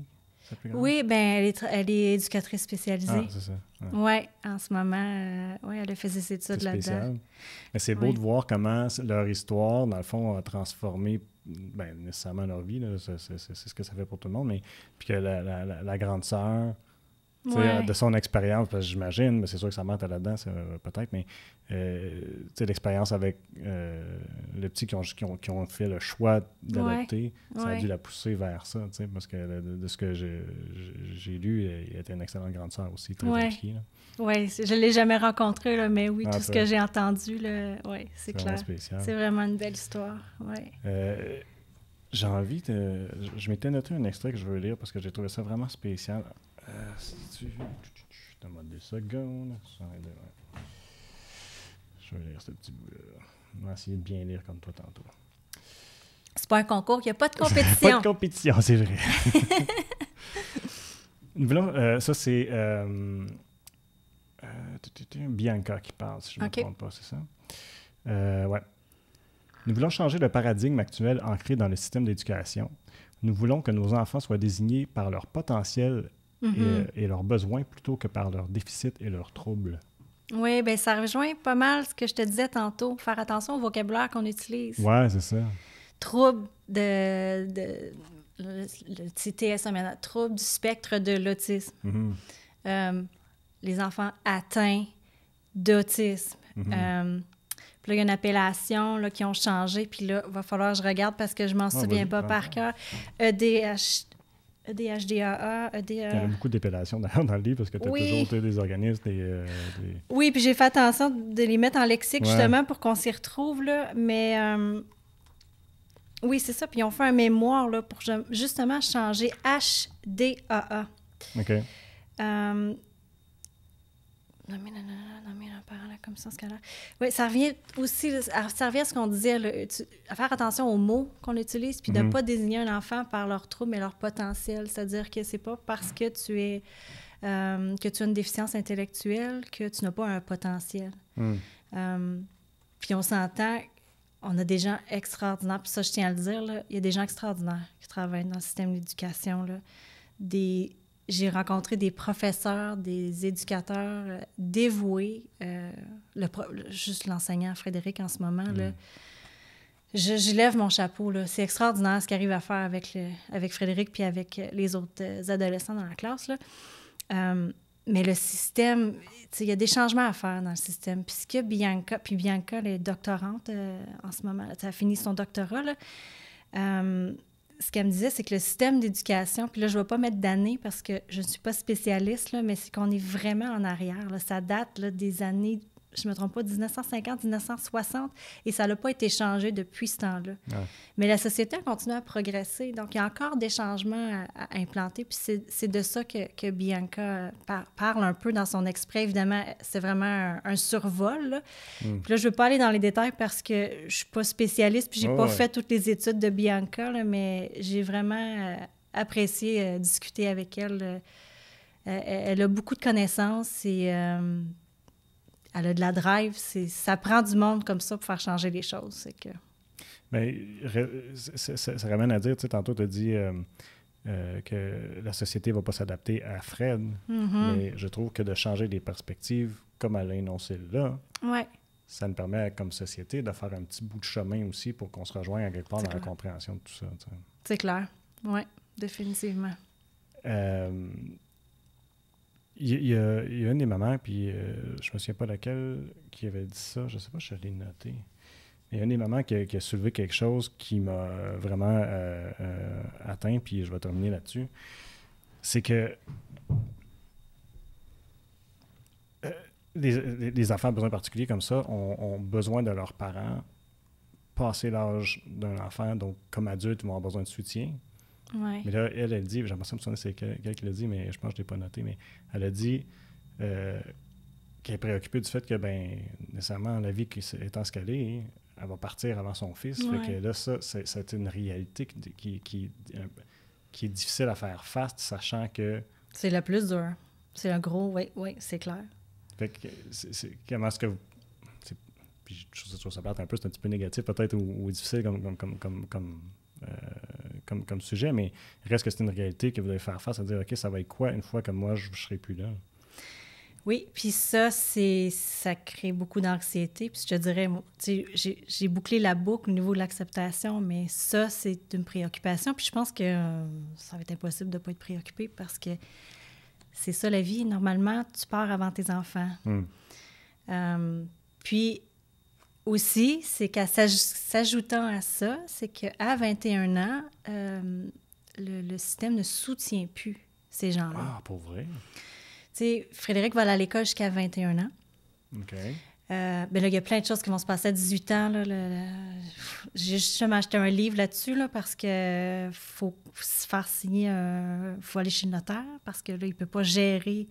Sa plus grande? Oui, bien, elle est éducatrice spécialisée. Ah, c'est ça. Ouais. Oui, en ce moment, elle a fait ses études C'est là-dedans. spécial. Mais c'est beau Oui. de voir comment leur histoire, dans le fond, a transformé nécessairement leur vie. Là. C'est ce que ça fait pour tout le monde. Mais puis que la grande sœur, tu sais, Ouais. de son expérience, parce que j'imagine, mais c'est sûr que sa mère était là-dedans, peut-être, mais tu sais, l'expérience avec le petit qui ont fait le choix d'adopter, ça a Ouais. dû la pousser vers ça, tu sais, parce que de ce que j'ai lu, elle était une excellente grande sœur aussi, très Ouais. impliquée. Là. Oui, je ne l'ai jamais rencontrée, là, mais oui, Ah, tout ce toi. que j'ai entendu, oui, c'est vraiment clair. spécial. C'est vraiment une belle histoire, oui. J'ai envie de... Je m'étais noté un extrait que je veux lire parce que j'ai trouvé ça vraiment spécial. Donne-moi 2 secondes. Je vais lire ce petit bout-là. On va essayer de bien lire comme toi tantôt. C'est pas un concours, il n'y a pas de Pas compétition. de compétition, c'est vrai. Ça, c'est Bianca qui parle, si je ne me OK. trompe pas, c'est ça? Ouais. Nous voulons changer le paradigme actuel ancré dans le système d'éducation. Nous voulons que nos enfants soient désignés par leur potentiel et leurs besoins plutôt que par leurs déficits et leurs troubles. Oui, bien, ça rejoint pas mal ce que je te disais tantôt. Faire attention au vocabulaire qu'on utilise. Ouais, c'est ça. Trouble le TSA maintenant, trouble du spectre de l'autisme. Mhm. Les enfants atteints d'autisme. Puis là, il y a une appellation là, qui ont changé, puis là, il va falloir que je regarde parce que je m'en souviens vas-y, pas par cœur. EDHDAA, Il y en a beaucoup d'épellations d'ailleurs dans le livre parce que tu as Oui. toujours des organismes, des... Oui, puis j'ai fait attention de les mettre en lexique Ouais. justement pour qu'on s'y retrouve, là. Mais oui, c'est ça. Puis ils ont fait un mémoire là, pour justement changer HDAA. OK. Non, mais parle comme ça, ce cas-là. Oui, ça revient aussi, ça revient à ce qu'on disait, là, à faire attention aux mots qu'on utilise, puis de ne pas désigner un enfant par leur trouble, mais leur potentiel. C'est-à-dire que c'est pas parce que que tu as une déficience intellectuelle que tu n'as pas un potentiel. Puis on s'entend, on a des gens extraordinaires, puis ça, je tiens à le dire, là, il y a des gens extraordinaires qui travaillent dans le système d'éducation, là. J'ai rencontré des professeurs, des éducateurs dévoués. Juste l'enseignant Frédéric en ce moment, là, je lève mon chapeau. Là. C'est extraordinaire ce qu'il arrive à faire avec Frédéric puis avec les autres adolescents dans la classe. Là. Mais le système, il y a des changements à faire dans le système. Puis Bianca, elle est doctorante en ce moment. Elle a fini son doctorat. Là. Ce qu'elle me disait, c'est que le système d'éducation, puis là, je ne vais pas mettre d'années parce que je ne suis pas spécialiste, là, mais c'est qu'on est vraiment en arrière. Là. Ça date là, des années je ne me trompe pas, 1950, 1960, et ça n'a pas été changé depuis ce temps-là. Ouais. Mais la société a continué à progresser, donc il y a encore des changements à implanter, puis c'est de ça que Bianca parle un peu dans son extrait. Évidemment, c'est vraiment un survol, là. Puis là, je ne veux pas aller dans les détails parce que je ne suis pas spécialiste, puis je n'ai pas fait toutes les études de Bianca, là, mais j'ai vraiment apprécié discuter avec elle. Elle a beaucoup de connaissances et... elle a de la drive. Ça prend du monde comme ça pour faire changer les choses. C'est que... Mais ça ramène à dire, tu sais, tantôt tu as dit que la société ne va pas s'adapter à Fred, mais je trouve que de changer les perspectives, comme elle l'a énoncé là, ça nous permet, comme société, de faire un petit bout de chemin aussi pour qu'on se rejoigne à quelque part dans la compréhension de tout ça. Tu sais. C'est clair. Oui, définitivement. Il y a une des mamans, puis je me souviens pas laquelle, qui avait dit ça. Je sais pas si je l'ai noté. Mais il y a une des mamans qui a soulevé quelque chose qui m'a vraiment atteint, puis je vais terminer là-dessus. C'est que les enfants à besoins particuliers comme ça ont besoin de leurs parents passer l'âge d'un enfant, donc comme adulte, ils vont avoir besoin de soutien. Ouais. Mais là, elle dit, j'aimerais ça me souvenir c'est quelqu'un qui l'a dit, mais je pense que je ne l'ai pas noté, mais elle a dit qu'elle est préoccupée du fait que, nécessairement, la vie étant ce qu'elle est, elle va partir avant son fils. Ouais. Fait que là, ça, c'est une réalité qui est difficile à faire face, sachant que... C'est le plus dur. C'est un gros... Oui, c'est clair. Fait que comment est-ce que vous... Puis je trouve ça plate un peu, c'est un petit peu négatif peut-être ou difficile comme sujet, mais reste que c'est une réalité que vous devez faire face à dire, OK, ça va être quoi une fois que moi, je ne serai plus là? Oui, puis ça crée beaucoup d'anxiété. Puis je te dirais, j'ai bouclé la boucle au niveau de l'acceptation, mais ça, c'est une préoccupation. Puis je pense que ça va être impossible de ne pas être préoccupé parce que c'est ça la vie. Normalement, tu pars avant tes enfants. Puis aussi, c'est qu'à s'ajoutant à ça, c'est qu'à 21 ans, le système ne soutient plus ces gens-là. Ah, pour vrai? Tu sais, Frédéric va aller à l'école jusqu'à 21 ans. OK. Là, il y a plein de choses qui vont se passer à 18 ans. Là, j'ai justement acheté un livre là-dessus là, parce que faut se faire signer, faut aller chez le notaire parce que là, il ne peut pas gérer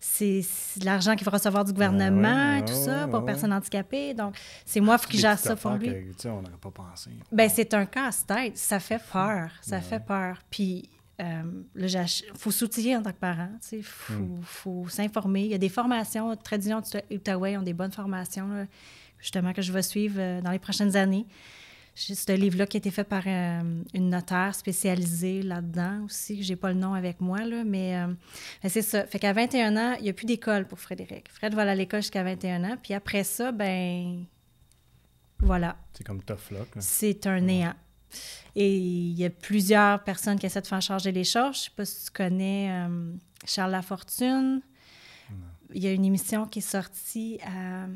c'est l'argent qu'il va recevoir du gouvernement et tout ça pour personnes handicapées. Donc, c'est moi qui gère ça pour lui. On n'aurait pas pensé. C'est un casse-tête. Ça fait peur. Ça fait peur. Puis, il faut s'outiller en tant que parent. Il faut s'informer. Il y a des formations. Trade Union Outaouais ont des bonnes formations, là, justement, que je vais suivre dans les prochaines années. C'est un livre-là qui a été fait par une notaire spécialisée là-dedans aussi. Je n'ai pas le nom avec moi, là, mais c'est ça. Fait qu'à 21 ans, il n'y a plus d'école pour Frédéric. Fred va aller à l'école jusqu'à 21 ans. Puis après ça, voilà. C'est comme tough luck. C'est un néant. Et il y a plusieurs personnes qui essaient de faire changer les choses. Je ne sais pas si tu connais Charles Lafortune. Il y a une émission qui est sortie à...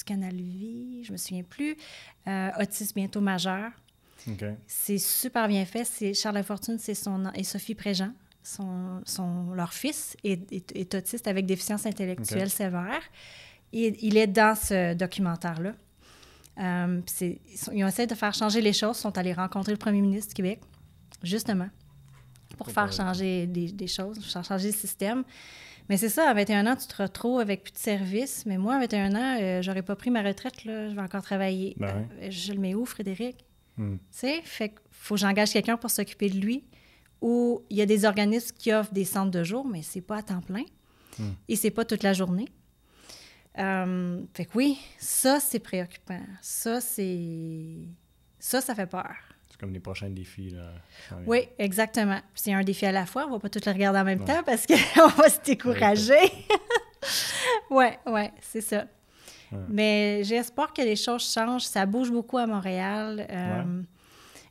Canal Vie, je me souviens plus. Autisme bientôt majeur. Okay. C'est super bien fait. Charles Lafortune, c'est son nom, et Sophie Préjean, leur fils, est autiste avec déficience intellectuelle sévère. Et il est dans ce documentaire-là. Ils ont essayé de faire changer les choses. Ils sont allés rencontrer le premier ministre du Québec, justement, pour faire changer des choses, faire changer le système. Mais c'est ça, à 21 ans, tu te retrouves avec plus de services. Mais moi, à 21 ans, j'aurais pas pris ma retraite, là. Je vais encore travailler. Je le mets où, Frédéric? Tu sais, fait qu'il faut que j'engage quelqu'un pour s'occuper de lui. Ou il y a des organismes qui offrent des centres de jour, mais c'est pas à temps plein. Et c'est pas toute la journée. Fait que oui, ça, c'est préoccupant. Ça fait peur. Comme les prochains défis. Là. Oui, exactement. C'est un défi à la fois. On ne va pas tout le regarder en même temps parce qu'on va se décourager. Oui, c'est ça. Ouais. Mais j'espère que les choses changent. Ça bouge beaucoup à Montréal.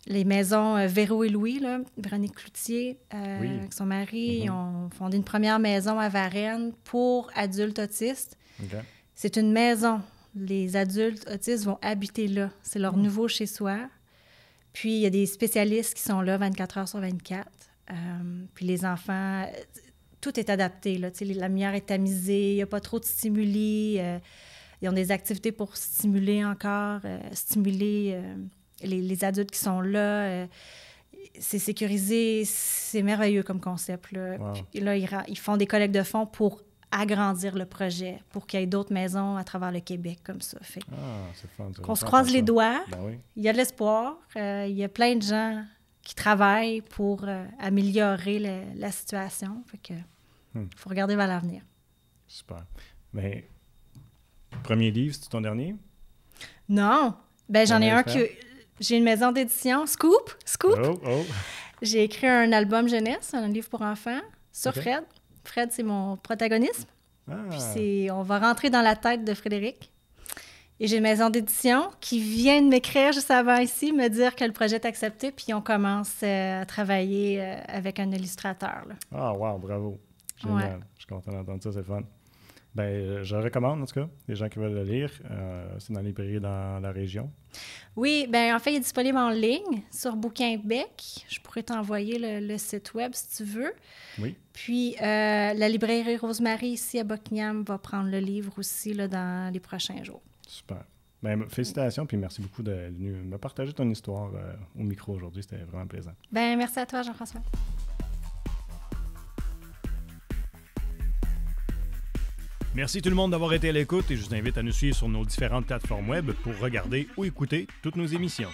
Les maisons Véro et Louis, là, Véronique Cloutier, avec son mari, ils ont fondé une première maison à Varennes pour adultes autistes. Okay. C'est une maison. Les adultes autistes vont habiter là. C'est leur nouveau chez-soi. Puis, il y a des spécialistes qui sont là 24 heures sur 24. Puis, les enfants... tout est adapté. Là. La lumière est tamisée, il n'y a pas trop de stimuli. Ils ont des activités pour stimuler encore, stimuler les adultes qui sont là. C'est sécurisé, c'est merveilleux comme concept. Là, Wow. Puis là ils font des collectes de fonds pour agrandir le projet, pour qu'il y ait d'autres maisons à travers le Québec comme ça. Fait C'est fun. qu'on se croise les doigts. Ben oui. Il y a de l'espoir. Il y a plein de gens qui travaillent pour améliorer la situation. Fait que faut regarder vers l'avenir. Super. Mais premier livre, c'est ton dernier? Non. Ben j'en ai un frère? que... J'ai une maison d'édition, Scoop. Oh. J'ai écrit un album jeunesse, un livre pour enfants, sur OK. Fred. Fred, c'est mon protagoniste. Ah, Puis on va rentrer dans la tête de Frédéric. Et j'ai une maison d'édition qui vient de m'écrire juste avant ici, me dire que le projet est accepté, puis on commence à travailler avec un illustrateur. Là. wow, bravo. Génial. Ouais. Je suis content d'entendre ça, c'est fun. Ben, je le recommande, en tout cas, les gens qui veulent le lire. C'est dans les librairies dans la région. Oui, bien, en fait, il est disponible en ligne sur Bouquin-Bec. Je pourrais t'envoyer le site web si tu veux. Oui. Puis, la librairie Rosemary ici à Buckingham va prendre le livre aussi là, dans les prochains jours. Super. Ben, félicitations, puis merci beaucoup de venir me partager ton histoire au micro aujourd'hui. C'était vraiment plaisant. Ben merci à toi, Jean-François. Merci tout le monde d'avoir été à l'écoute et je vous invite à nous suivre sur nos différentes plateformes web pour regarder ou écouter toutes nos émissions.